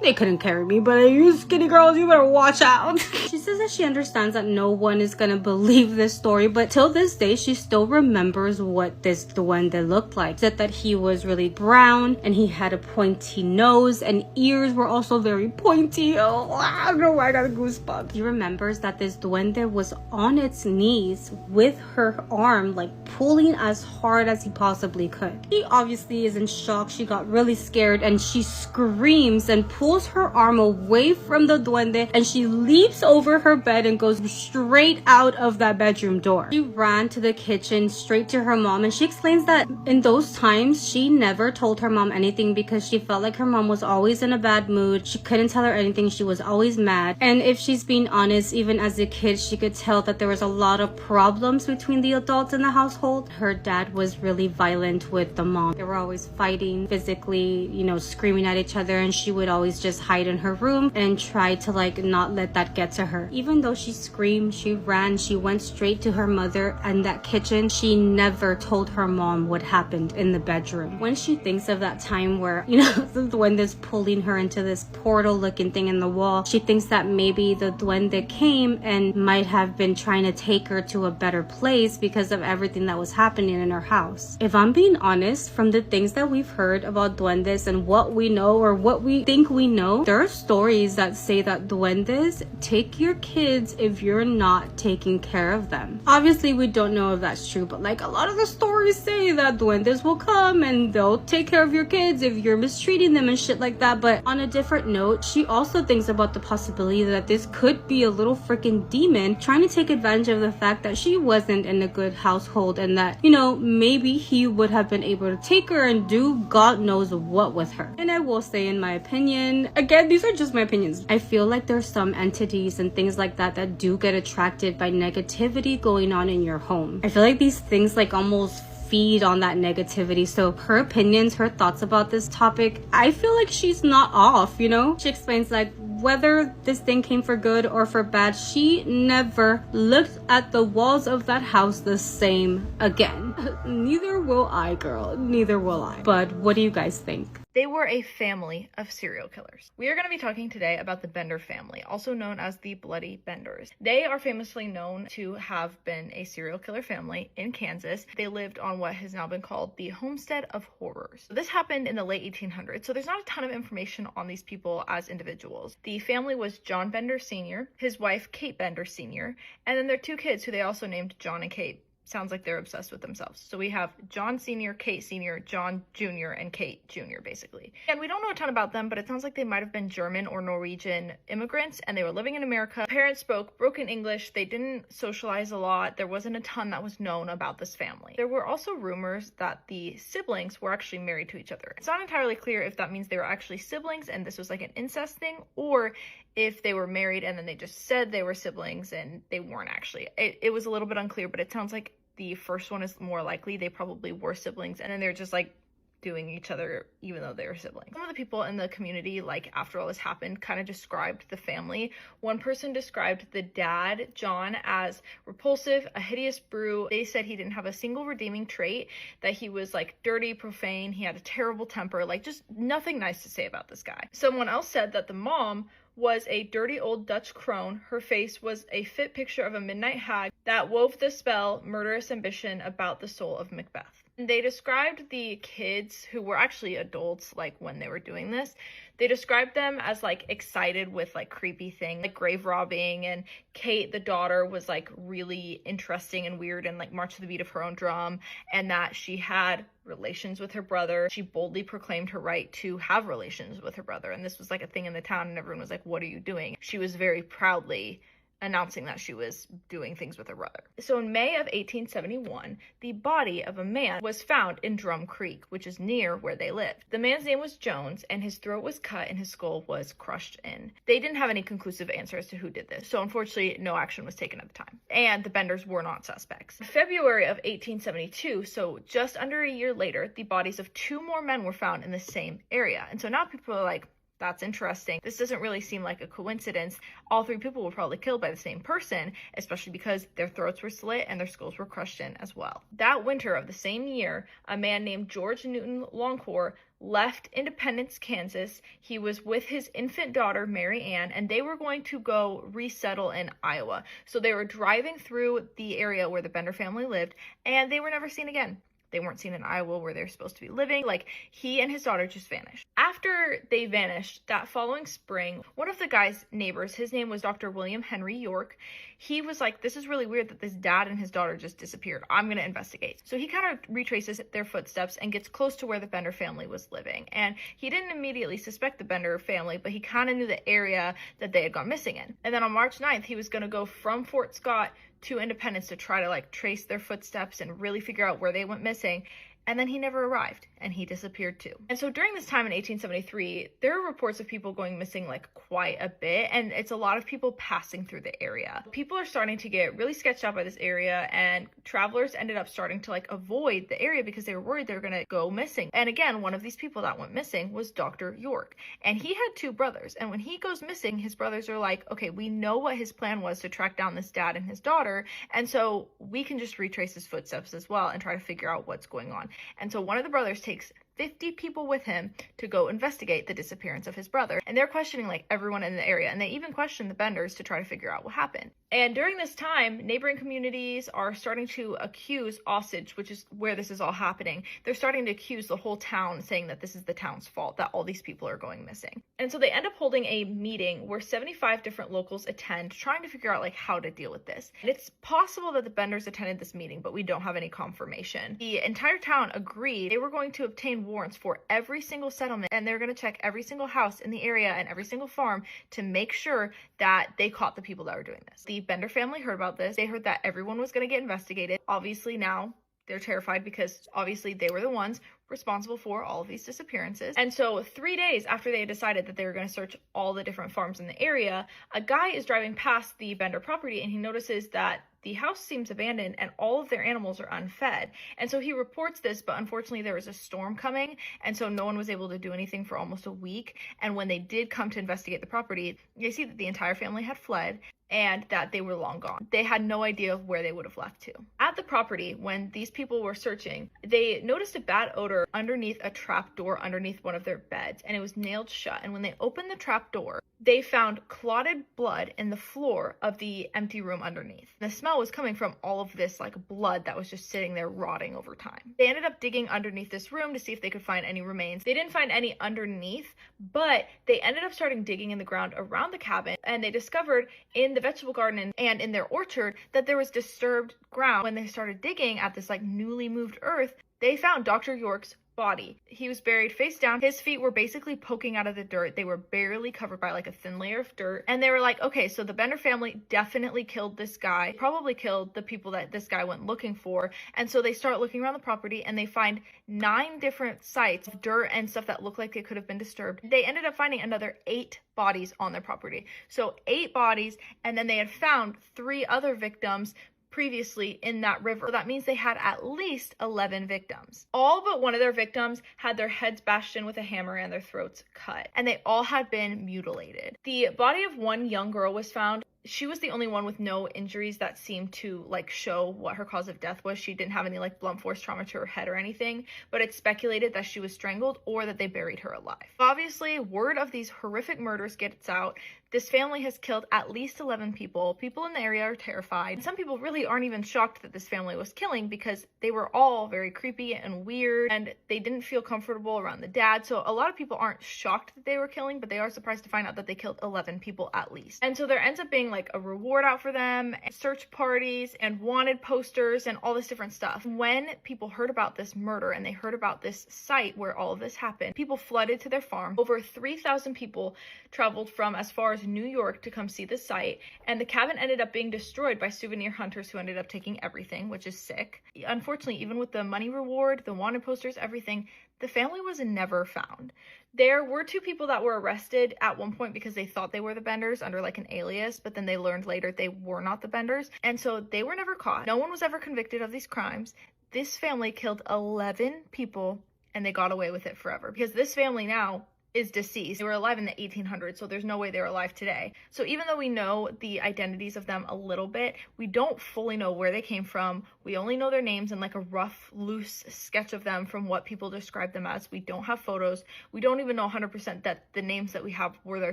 they couldn't carry me, but you skinny girls, you better watch out. She says that she understands that no one is gonna believe this story, but till this day, she still remembers what this duende looked like. She said that he was really brown, and he had a pointy nose, and ears were also very pointy. Oh, I don't know why I got goosebumps. She remembers that this duende was on its knees with her arm, like pulling as hard as he possibly could. She obviously is in shock. She got really scared, and she screams and pulls her arm away from the duende, and she leaps over her bed and goes straight out of that bedroom door. She ran to the kitchen straight to her mom, and she explains that in those times she never told her mom anything because she felt like her mom was always in a bad mood. She couldn't tell her anything. She was always mad, and if she's being honest, even as a kid she could tell that there was a lot of problems between the adults in the household. Her dad was really violent with the mom. They were always fighting physically, you know, screaming at each other, and she would always just hide in her room and try to like not let that get to her. Even though she screamed, she ran, she went straight to her mother and that kitchen. She never told her mom what happened in the bedroom. When she thinks of that time where, you know, the duende's pulling her into this portal looking thing in the wall, she thinks that maybe the duende came and might have been trying to take her to a better place because of everything that was happening in her house. If I'm being honest, from the things that we've heard about duendes and what we know or what we think we know, there are stories that say that duendes take your kids if you're not taking care of them. Obviously, we don't know if that's true, but like a lot of the stories say that duendes will come and they'll take care of your kids if you're mistreating them and shit like that. But on a different note, she also thinks about the possibility that this could be a little freaking demon trying to take advantage of the fact that she wasn't in a good household and that, you know, maybe he would have been able to take her and do God knows what with her. And I will say, in my opinion, again, these are just my opinions, I feel like there's some entities and things like that that do get attracted by negativity going on in your home. I feel like these things like almost feed on that negativity. So her opinions, her thoughts about this topic, I feel like she's not off, you know? She explains like whether this thing came for good or for bad, she never looked at the walls of that house the same again. Neither will I, girl. Neither will I. But what do you guys think? They were a family of serial killers. We are going to be talking today about the Bender family, also known as the Bloody Benders. They are famously known to have been a serial killer family in Kansas. They lived on what has now been called the Homestead of Horrors. This happened in the late 1800s, so there's not a ton of information on these people as individuals. The family was John Bender Sr., his wife Kate Bender Sr., and then their two kids who they also named John and Kate. Sounds like they're obsessed with themselves. So we have John Sr., Kate Sr., John Jr., and Kate Jr., basically. And we don't know a ton about them, but it sounds like they might have been German or Norwegian immigrants, and they were living in America. Parents spoke broken English. They didn't socialize a lot. There wasn't a ton that was known about this family. There were also rumors that the siblings were actually married to each other. It's not entirely clear if that means they were actually siblings and this was like an incest thing, or if they were married and then they just said they were siblings and they weren't actually. It was a little bit unclear, but it sounds like the first one is more likely. They probably were siblings and then they're just like doing each other even though they were siblings. Some of the people in the community, like after all this happened, kind of described the family. One person described the dad, John, as repulsive, a hideous brew. They said he didn't have a single redeeming trait, that he was like dirty, profane, he had a terrible temper, like just nothing nice to say about this guy. Someone else said that the mom was a dirty old Dutch crone. Her face was a fit picture of a midnight hag that wove the spell, murderous ambition about the soul of Macbeth. And they described the kids, who were actually adults, like when they were doing this, They described them as like excited with like creepy things like grave robbing, and Kate, the daughter, was like really interesting and weird and like marched to the beat of her own drum, and that she had relations with her brother. She boldly proclaimed her right to have relations with her brother, and this was like a thing in the town, and everyone was like, what are you doing? She was very proudly announcing that she was doing things with her brother. So in May of 1871, the body of a man was found in Drum Creek, which is near where they lived. The man's name was Jones, and his throat was cut and his skull was crushed in. They didn't have any conclusive answer as to who did this, so unfortunately no action was taken at the time. And the Benders were not suspects. In February of 1872, so just under a year later, the bodies of 2 more men were found in the same area. And so now people are like, that's interesting. This doesn't really seem like a coincidence. All 3 people were probably killed by the same person, especially because their throats were slit and their skulls were crushed in as well. That winter of the same year, a man named George Newton Longcore left Independence, Kansas. He was with his infant daughter, Mary Ann, and they were going to go resettle in Iowa. So they were driving through the area where the Bender family lived, and they were never seen again. They weren't seen in Iowa where they're supposed to be living. Like, he and his daughter just vanished. After they vanished, that following spring, one of the guy's neighbors, his name was Dr. William Henry York, he was like, this is really weird that this dad and his daughter just disappeared. I'm going to investigate. So he kind of retraces their footsteps and gets close to where the Bender family was living. And he didn't immediately suspect the Bender family, but he kind of knew the area that they had gone missing in. And then on March 9th, he was going to go from Fort Scott to Independence to try to like trace their footsteps and really figure out where they went missing. And then he never arrived, and he disappeared too. And so during this time in 1873, there are reports of people going missing like quite a bit, and it's a lot of people passing through the area. People are starting to get really sketched out by this area, and travelers ended up starting to like avoid the area because they were worried they were gonna go missing. And again, one of these people that went missing was Dr. York, and he had 2 brothers. And when he goes missing, his brothers are like, okay, we know what his plan was to track down this dad and his daughter, and so we can just retrace his footsteps as well and try to figure out what's going on. And so one of the brothers takes 50 people with him to go investigate the disappearance of his brother. And they're questioning like everyone in the area. And they even question the Benders to try to figure out what happened. And during this time, neighboring communities are starting to accuse Osage, which is where this is all happening. They're starting to accuse the whole town, saying that this is the town's fault, that all these people are going missing. And so they end up holding a meeting where 75 different locals attend, trying to figure out like how to deal with this. And it's possible that the Benders attended this meeting, but we don't have any confirmation. The entire town agreed they were going to obtain warrants for every single settlement, and they're going to check every single house in the area and every single farm to make sure that they caught the people that were doing this. The Bender family heard about this. They heard that everyone was going to get investigated. Obviously now they're terrified because obviously they were the ones responsible for all of these disappearances. And so 3 days after they had decided that they were going to search all the different farms in the area, a guy is driving past the Bender property and he notices that the house seems abandoned and all of their animals are unfed. And so he reports this, but unfortunately there was a storm coming, and so no one was able to do anything for almost a week. And when they did come to investigate the property, they see that the entire family had fled and that they were long gone. They had no idea where they would have left to. At the property, when these people were searching, they noticed a bad odor underneath a trap door underneath one of their beds, and it was nailed shut. And when they opened the trap door, they found clotted blood in the floor of the empty room underneath. The smell was coming from all of this like blood that was just sitting there rotting over time. They ended up digging underneath this room to see if they could find any remains. They didn't find any underneath, but they ended up starting digging in the ground around the cabin, and they discovered in the vegetable garden and in their orchard that there was disturbed ground. When they started digging at this like newly moved earth, they found Dr. York's body. He was buried face down. His feet were basically poking out of the dirt. They were barely covered by like a thin layer of dirt. And they were like, okay, so the Bender family definitely killed this guy, probably killed the people that this guy went looking for. And so they start looking around the property and they find 9 different sites of dirt and stuff that looked like it could have been disturbed. They ended up finding another 8 bodies on their property. So 8 bodies, and then they had found 3 other victims previously in that river. So that means they had at least 11 victims. All but one of their victims had their heads bashed in with a hammer and their throats cut, and they all had been mutilated. The body of one young girl was found. She was the only one with no injuries that seemed to like show what her cause of death was. She didn't have any like blunt force trauma to her head or anything, but it's speculated that she was strangled or that they buried her alive. Obviously, word of these horrific murders gets out. This family has killed at least 11 people. People in the area are terrified. And some people really aren't even shocked that this family was killing because they were all very creepy and weird and they didn't feel comfortable around the dad. So a lot of people aren't shocked that they were killing, but they are surprised to find out that they killed 11 people at least. And so there ends up being like a reward out for them, and search parties and wanted posters and all this different stuff. When people heard about this murder and they heard about this site where all of this happened, people flooded to their farm. Over 3,000 people traveled from as far as New York to come see the site, and the cabin ended up being destroyed by souvenir hunters who ended up taking everything, which is sick. Unfortunately, even with the money reward, the wanted posters, everything, the family was never found. There were 2 people that were arrested at one point because they thought they were the Benders under like an alias, but then they learned later they were not the Benders, and so they were never caught. No one was ever convicted of these crimes. This family killed 11 people and they got away with it forever because this family now is deceased. They were alive in the 1800s, so there's no way they're alive today. So even though we know the identities of them a little bit, we don't fully know where they came from. We only know their names and like a rough, loose sketch of them from what people describe them as. We don't have photos. We don't even know 100% that the names that we have were their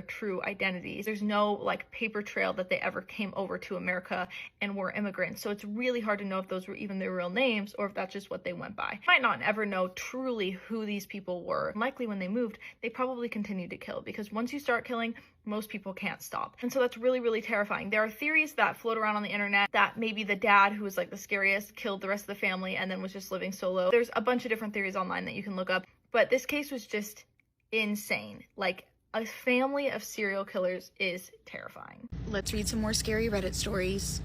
true identities. There's no like paper trail that they ever came over to America and were immigrants. So it's really hard to know if those were even their real names or if that's just what they went by. You might not ever know truly who these people were. Likely when they moved, they probably continued to kill because once you start killing, most people can't stop. And so that's really, really terrifying. There are theories that float around on the internet that maybe the dad, who was like the scariest, killed the rest of the family and then was just living solo. There's a bunch of different theories online that you can look up, but this case was just insane. Like, a family of serial killers is terrifying. Let's read some more scary Reddit stories.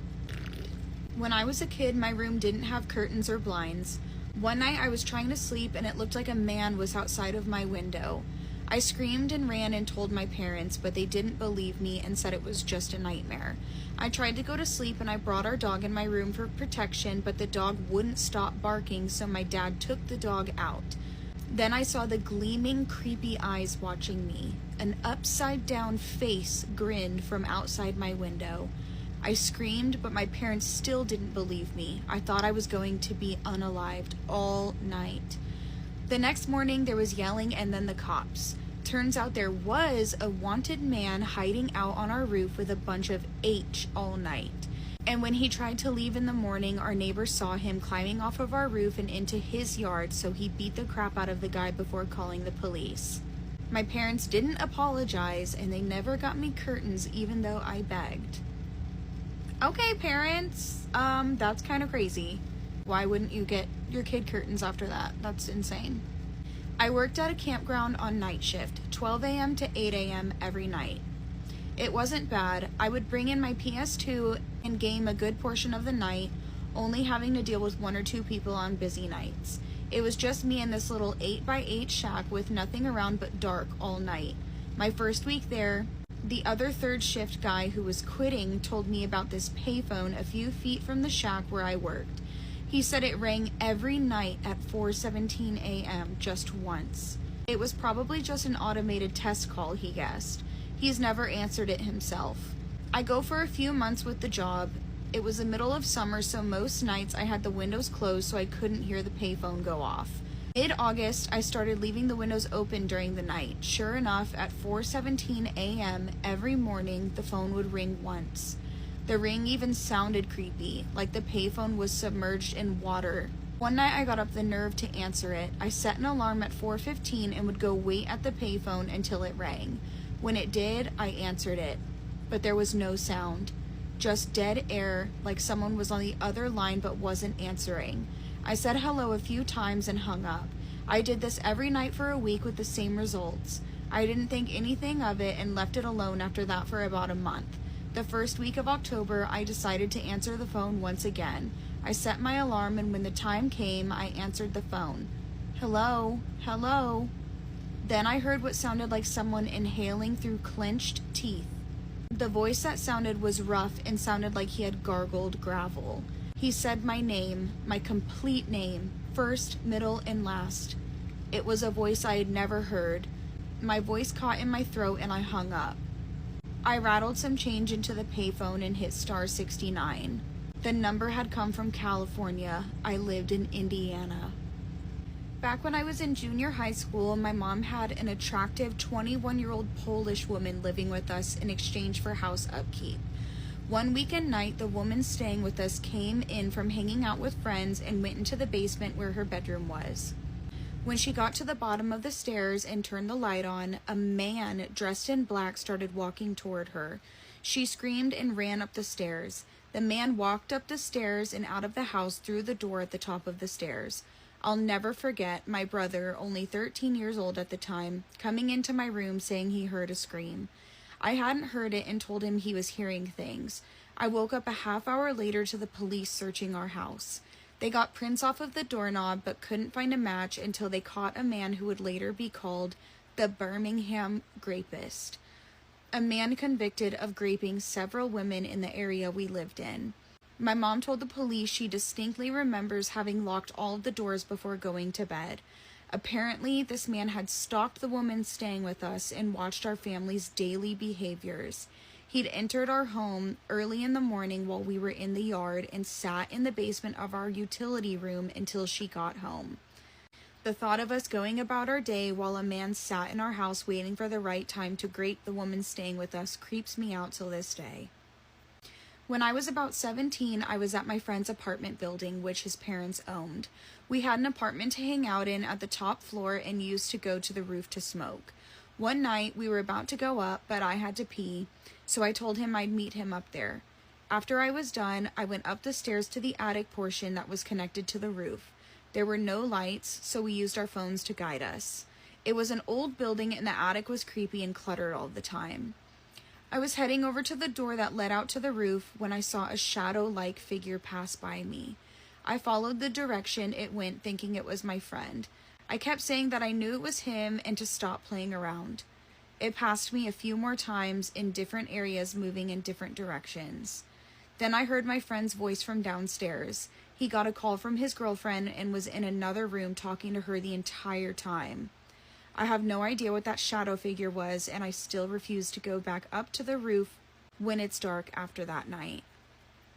When I was a kid, my room didn't have curtains or blinds. One night I was trying to sleep and it looked like a man was outside of my window. I screamed and ran and told my parents, but they didn't believe me and said it was just a nightmare. I tried to go to sleep and I brought our dog in my room for protection, but the dog wouldn't stop barking, so my dad took the dog out. Then I saw the gleaming, creepy eyes watching me. An upside-down face grinned from outside my window. I screamed, but my parents still didn't believe me. I thought I was going to be unalived all night. The next morning, there was yelling and then the cops. Turns out there was a wanted man hiding out on our roof with a bunch of H all night. And when he tried to leave in the morning, our neighbors saw him climbing off of our roof and into his yard, so he beat the crap out of the guy before calling the police. My parents didn't apologize, and they never got me curtains even though I begged. Okay, parents, that's kind of crazy. Why wouldn't you get your kid curtains after that? That's insane. I worked at a campground on night shift, 12 a.m. to 8 a.m. every night. It wasn't bad. I would bring in my PS2 and game a good portion of the night, only having to deal with 1 or 2 people on busy nights. It was just me in this little 8x8 shack with nothing around but dark all night. My first week there, the other third shift guy who was quitting told me about this payphone a few feet from the shack where I worked. He said it rang every night at 4:17 a.m. just once. It was probably just an automated test call, he guessed. He's never answered it himself. I go for a few months with the job. It was the middle of summer, so most nights I had the windows closed so I couldn't hear the payphone go off. Mid-August, I started leaving the windows open during the night. Sure enough, at 4:17 a.m. every morning, the phone would ring once. The ring even sounded creepy, like the payphone was submerged in water. One night I got up the nerve to answer it. I set an alarm at 4:15 and would go wait at the payphone until it rang. When it did, I answered it. But there was no sound. Just dead air, like someone was on the other line but wasn't answering. I said hello a few times and hung up. I did this every night for a week with the same results. I didn't think anything of it and left it alone after that for about a month. The first week of October, I decided to answer the phone once again. I set my alarm, and when the time came, I answered the phone. Hello? Hello? Then I heard what sounded like someone inhaling through clenched teeth. The voice that sounded was rough and sounded like he had gargled gravel. He said my name, my complete name, first, middle, and last. It was a voice I had never heard. My voice caught in my throat and I hung up. I rattled some change into the payphone and hit star 69. The number had come from California. I lived in Indiana. Back when I was in junior high school, my mom had an attractive 21-year-old Polish woman living with us in exchange for house upkeep. One weekend night, the woman staying with us came in from hanging out with friends and went into the basement where her bedroom was. When she got to the bottom of the stairs and turned the light on, a man dressed in black started walking toward her. She screamed and ran up the stairs. The man walked up the stairs and out of the house through the door at the top of the stairs. I'll never forget my brother, only 13 years old at the time, coming into my room saying he heard a scream. I hadn't heard it and told him he was hearing things. I woke up a half hour later to the police searching our house. They got prints off of the doorknob but couldn't find a match until they caught a man who would later be called the Birmingham Grapist, a man convicted of raping several women in the area we lived in. My mom told the police she distinctly remembers having locked all of the doors before going to bed. Apparently, this man had stalked the woman staying with us and watched our family's daily behaviors. He'd entered our home early in the morning while we were in the yard and sat in the basement of our utility room until she got home. The thought of us going about our day while a man sat in our house waiting for the right time to grape the woman staying with us creeps me out till this day. When I was about 17, I was at my friend's apartment building, which his parents owned. We had an apartment to hang out in at the top floor and used to go to the roof to smoke. One night, we were about to go up, but I had to pee, so I told him I'd meet him up there. After I was done, I went up the stairs to the attic portion that was connected to the roof. There were no lights, so we used our phones to guide us. It was an old building and the attic was creepy and cluttered all the time. I was heading over to the door that led out to the roof when I saw a shadow-like figure pass by me. I followed the direction it went, thinking it was my friend. I kept saying that I knew it was him and to stop playing around. It passed me a few more times in different areas, moving in different directions. Then I heard my friend's voice from downstairs. He got a call from his girlfriend and was in another room talking to her the entire time. I have no idea what that shadow figure was, and I still refuse to go back up to the roof when it's dark after that night.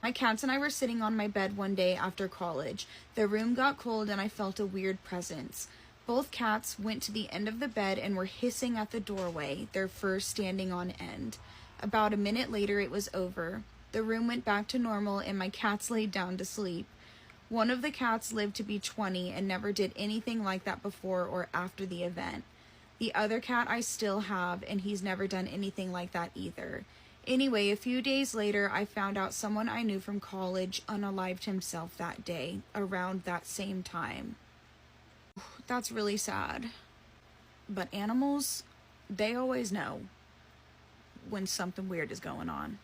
My cats and I were sitting on my bed one day after college. The room got cold and I felt a weird presence. Both cats went to the end of the bed and were hissing at the doorway, their fur standing on end. About a minute later, it was over. The room went back to normal and my cats laid down to sleep. One of the cats lived to be 20 and never did anything like that before or after the event. The other cat I still have, and he's never done anything like that either. Anyway, a few days later, I found out someone I knew from college unalived himself that day, around that same time. That's really sad. But animals, they always know when something weird is going on.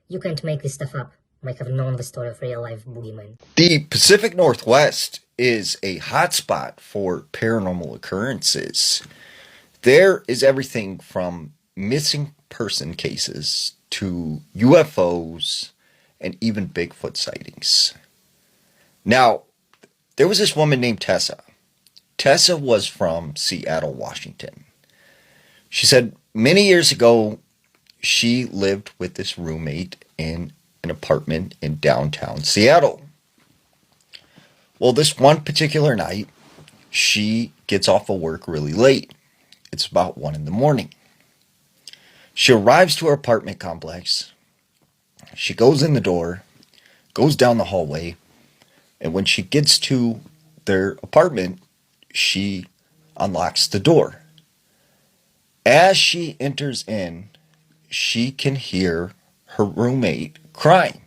You can't make this stuff up. Might have known the story of real-life boogeyman. The Pacific Northwest is a hotspot for paranormal occurrences. There is everything from missing person cases to UFOs and even Bigfoot sightings. Now, there was this woman named Tessa. Tessa was from Seattle, Washington. She said many years ago, she lived with this roommate in an apartment in downtown Seattle. Well, this one particular night, she gets off of work really late. It's about 1 a.m. She arrives to her apartment complex. She goes in the door, goes down the hallway, and when she gets to their apartment, she unlocks the door. As she enters in, she can hear her roommate crying.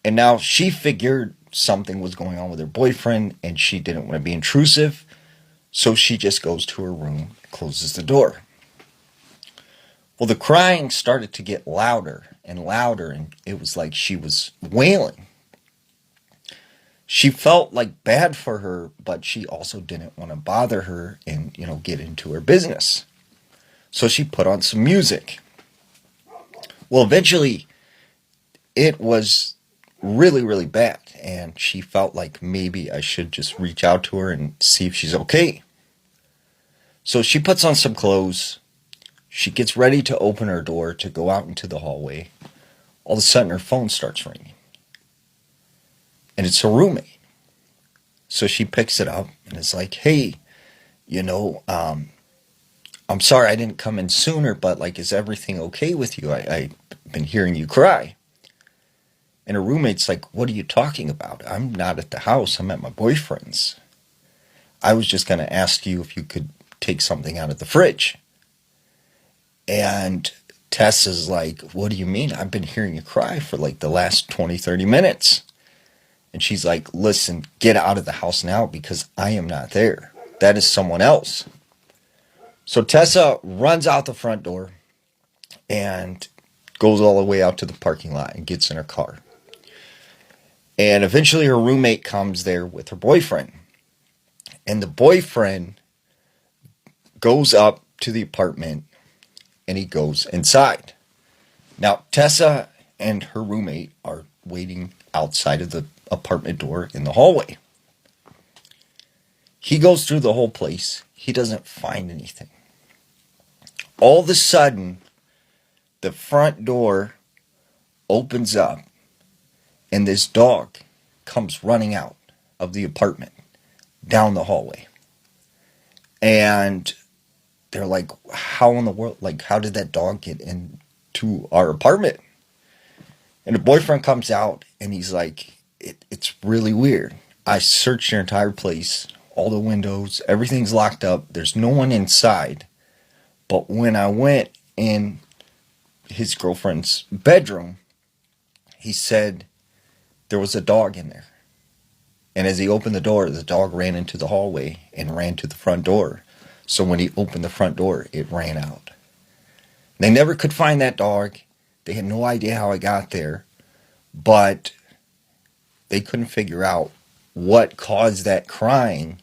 And now she figured something was going on with her boyfriend and she didn't want to be intrusive, so she just goes to her room, closes the door. Well, the crying started to get louder and louder, and it was like she was wailing. She felt like bad for her, but she also didn't want to bother her and, get into her business. So she put on some music. Well, eventually, it was really, really bad, and she felt like maybe I should just reach out to her and see if she's okay. So she puts on some clothes. She gets ready to open her door to go out into the hallway. All of a sudden, her phone starts ringing. And it's her roommate. So she picks it up and is like, hey, you know, I'm sorry I didn't come in sooner, but like, is everything okay with you? I've been hearing you cry. And her roommate's like, what are you talking about? I'm not at the house. I'm at my boyfriend's. I was just going to ask you if you could take something out of the fridge. And Tess is like, what do you mean? I've been hearing you cry for like the last 20, 30 minutes. And she's like, listen, get out of the house now because I am not there. That is someone else. So Tessa runs out the front door and goes all the way out to the parking lot and gets in her car. And eventually her roommate comes there with her boyfriend. And the boyfriend goes up to the apartment and he goes inside. Now, Tessa and her roommate are waiting outside of the apartment door in the hallway. He goes through the whole place. He doesn't find anything. All of a sudden, the front door opens up and this dog comes running out of the apartment down the hallway. And they're like, how in the world, like, how did that dog get into our apartment? And the boyfriend comes out and he's like, it's really weird. I searched your entire place, all the windows, everything's locked up. There's no one inside. But when I went in his girlfriend's bedroom, he said there was a dog in there. And as he opened the door, the dog ran into the hallway and ran to the front door. So when he opened the front door, it ran out. They never could find that dog. They had no idea how it got there. But they couldn't figure out what caused that crying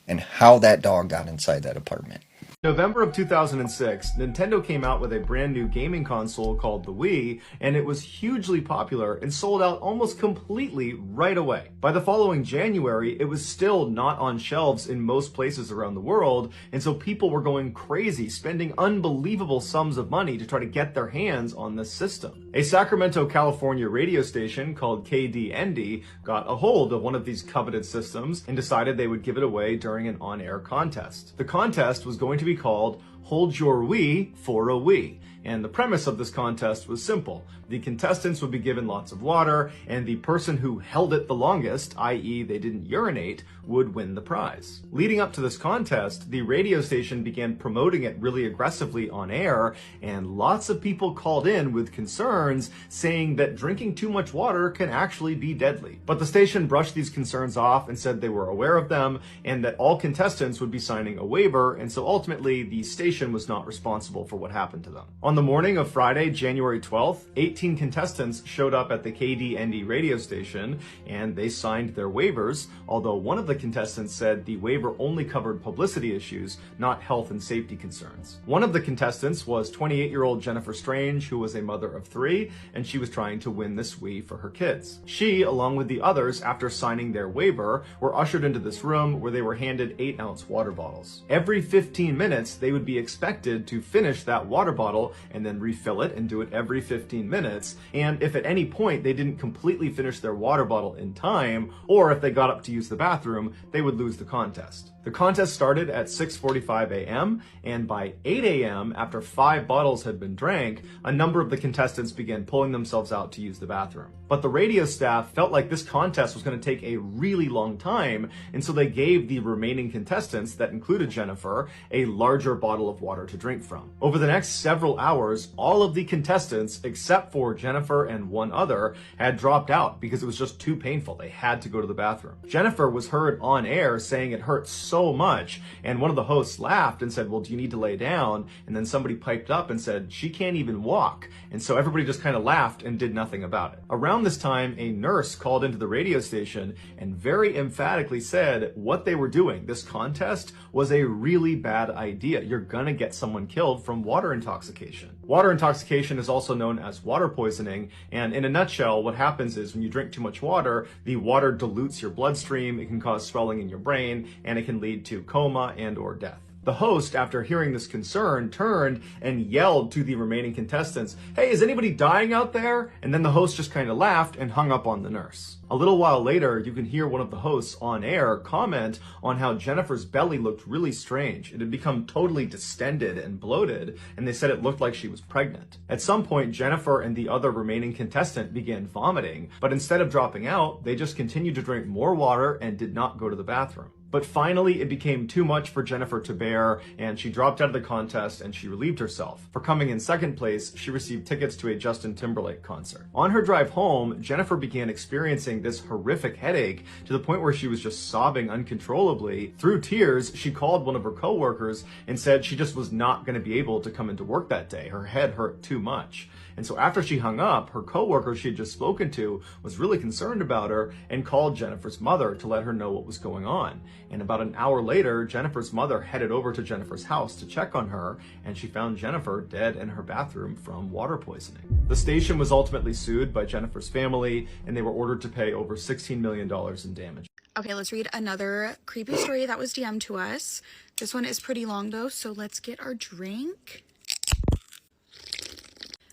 and how that dog got inside that apartment. November of 2006, Nintendo came out with a brand new gaming console called the Wii, and it was hugely popular and sold out almost completely right away. By the following January, it was still not on shelves in most places around the world, and so people were going crazy, spending unbelievable sums of money to try to get their hands on this system. A Sacramento, California radio station called KDND got a hold of one of these coveted systems and decided they would give it away during an on-air contest. The contest was going to be called Hold Your Wii for a Wii. And the premise of this contest was simple. The contestants would be given lots of water, and the person who held it the longest, i.e. they didn't urinate, would win the prize. Leading up to this contest, the radio station began promoting it really aggressively on air, and lots of people called in with concerns saying that drinking too much water can actually be deadly. But the station brushed these concerns off and said they were aware of them, and that all contestants would be signing a waiver, and so ultimately the station was not responsible for what happened to them. On the morning of Friday, January 12th, 18 contestants showed up at the KDND radio station, and they signed their waivers, although one of the contestants said the waiver only covered publicity issues, not health and safety concerns. One of the contestants was 28-year-old Jennifer Strange, who was a mother of 3, and she was trying to win this Wii for her kids. She, along with the others, after signing their waiver, were ushered into this room where they were handed 8-ounce water bottles. Every 15 minutes, they would be expected to finish that water bottle and then refill it and do it every 15 minutes. And if at any point they didn't completely finish their water bottle in time, or if they got up to use the bathroom, they would lose the contest. The contest started at 6:45 a.m. and by 8 a.m., after 5 bottles had been drank, a number of the contestants began pulling themselves out to use the bathroom. But the radio staff felt like this contest was going to take a really long time, and so they gave the remaining contestants, that included Jennifer, a larger bottle of water to drink from. Over the next several hours, all of the contestants, except for Jennifer and one other, had dropped out because it was just too painful. They had to go to the bathroom. Jennifer was heard on air saying it hurt so much, and one of the hosts laughed and said, well, do you need to lay down? And then somebody piped up and said, she can't even walk. And so everybody just kind of laughed and did nothing about it. Around this time, a nurse called into the radio station and very emphatically said what they were doing, this contest, was a really bad idea. You're gonna get someone killed from water intoxication. Water intoxication is also known as water poisoning, and in a nutshell, what happens is when you drink too much water, the water dilutes your bloodstream, it can cause swelling in your brain, and it can lead to coma and or death. The host, after hearing this concern, turned and yelled to the remaining contestants, "Hey, is anybody dying out there?" And then the host just kind of laughed and hung up on the nurse. A little while later, you can hear one of the hosts on air comment on how Jennifer's belly looked really strange. It had become totally distended and bloated, and they said it looked like she was pregnant. At some point, Jennifer and the other remaining contestant began vomiting, but instead of dropping out, they just continued to drink more water and did not go to the bathroom. But finally, it became too much for Jennifer to bear, and she dropped out of the contest and she relieved herself. For coming in second place, she received tickets to a Justin Timberlake concert. On her drive home, Jennifer began experiencing this horrific headache to the point where she was just sobbing uncontrollably. Through tears, she called one of her coworkers and said she just was not going to be able to come into work that day. Her head hurt too much. And so after she hung up, her coworker she had just spoken to was really concerned about her and called Jennifer's mother to let her know what was going on. And about an hour later, Jennifer's mother headed over to Jennifer's house to check on her, and she found Jennifer dead in her bathroom from water poisoning. The station was ultimately sued by Jennifer's family, and they were ordered to pay over $16 million in damage. Okay, let's read another creepy story that was DM'd to us. This one is pretty long though, so let's get our drink.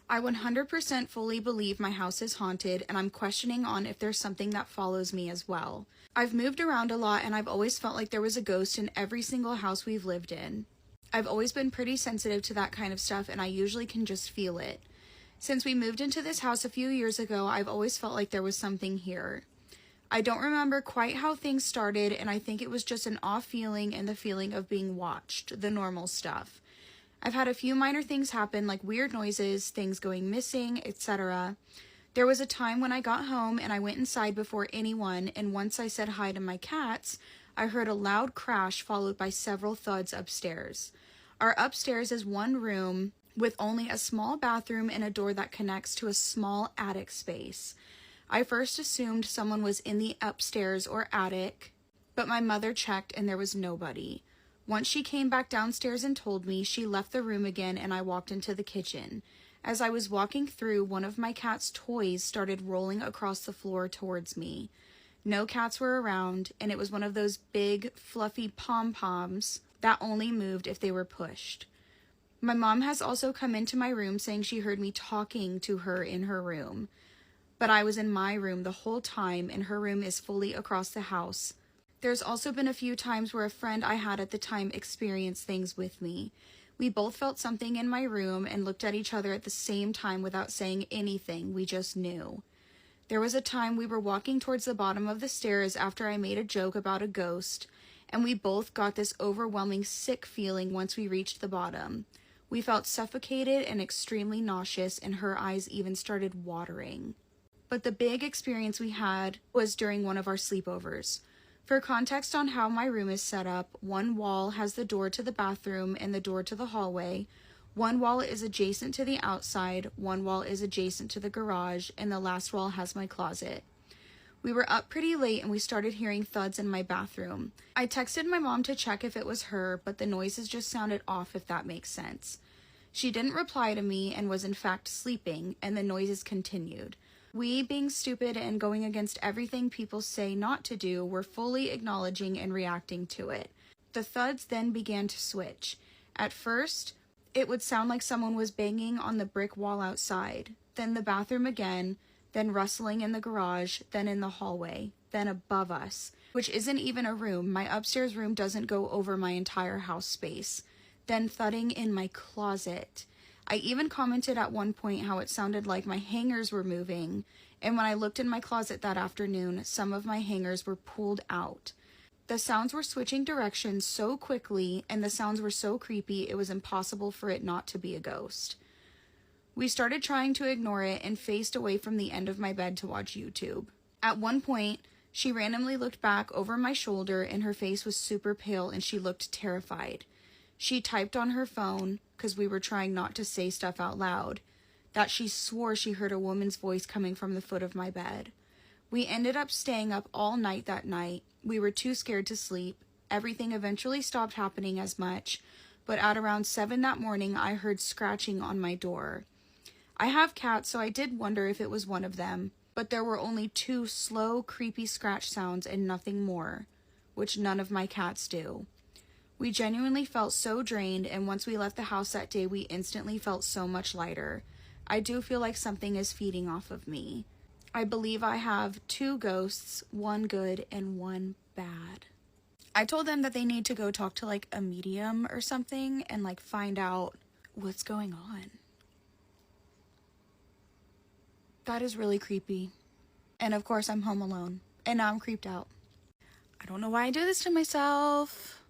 I 100% fully believe my house is haunted, and I'm questioning on if there's something that follows me as well. I've moved around a lot, and I've always felt like there was a ghost in every single house we've lived in. I've always been pretty sensitive to that kind of stuff, and I usually can just feel it. Since we moved into this house a few years ago, I've always felt like there was something here. I don't remember quite how things started, and I think it was just an off feeling and the feeling of being watched, the normal stuff. I've had a few minor things happen, like weird noises, things going missing, etc. There was a time when I got home and I went inside before anyone, and once I said hi to my cats, I heard a loud crash followed by several thuds upstairs. Our upstairs is one room with only a small bathroom and a door that connects to a small attic space. I first assumed someone was in the upstairs or attic, but my mother checked and there was nobody. Once she came back downstairs and told me, she left the room again and I walked into the kitchen. As I was walking through, one of my cat's toys started rolling across the floor towards me. No cats were around, and it was one of those big, fluffy pom-poms that only moved if they were pushed. My mom has also come into my room saying she heard me talking to her in her room. But I was in my room the whole time, and her room is fully across the house. There's also been a few times where a friend I had at the time experienced things with me. We both felt something in my room and looked at each other at the same time without saying anything. We just knew. There was a time we were walking towards the bottom of the stairs after I made a joke about a ghost, and we both got this overwhelming sick feeling once we reached the bottom. We felt suffocated and extremely nauseous, and her eyes even started watering. But the big experience we had was during one of our sleepovers. For context on how my room is set up, one wall has the door to the bathroom and the door to the hallway. One wall is adjacent to the outside, one wall is adjacent to the garage, and the last wall has my closet. We were up pretty late and we started hearing thuds in my bathroom. I texted my mom to check if it was her, but the noises just sounded off, if that makes sense. She didn't reply to me and was in fact sleeping, and the noises continued. We, being stupid and going against everything people say not to do, were fully acknowledging and reacting to it. The thuds then began to switch. At first, it would sound like someone was banging on the brick wall outside, then the bathroom again, then rustling in the garage, then in the hallway, then above us, which isn't even a room. My upstairs room doesn't go over my entire house space. Then thudding in my closet. I even commented at one point how it sounded like my hangers were moving, and when I looked in my closet that afternoon, some of my hangers were pulled out. The sounds were switching directions so quickly, and the sounds were so creepy, it was impossible for it not to be a ghost. We started trying to ignore it and faced away from the end of my bed to watch YouTube. At one point, she randomly looked back over my shoulder, and her face was super pale and she looked terrified. She typed on her phone, because we were trying not to say stuff out loud, that she swore she heard a woman's voice coming from the foot of my bed. We ended up staying up all night that night. We were too scared to sleep. Everything eventually stopped happening as much, but at around 7 that morning, I heard scratching on my door. I have cats, so I did wonder if it was one of them, but there were only 2 slow, creepy scratch sounds and nothing more, which none of my cats do. We genuinely felt so drained, and once we left the house that day, we instantly felt so much lighter. I do feel like something is feeding off of me. I believe I have 2 ghosts, 1 good and 1 bad. I told them that they need to go talk to like a medium or something and like find out what's going on. That is really creepy. And of course I'm home alone and now I'm creeped out. I don't know why I do this to myself.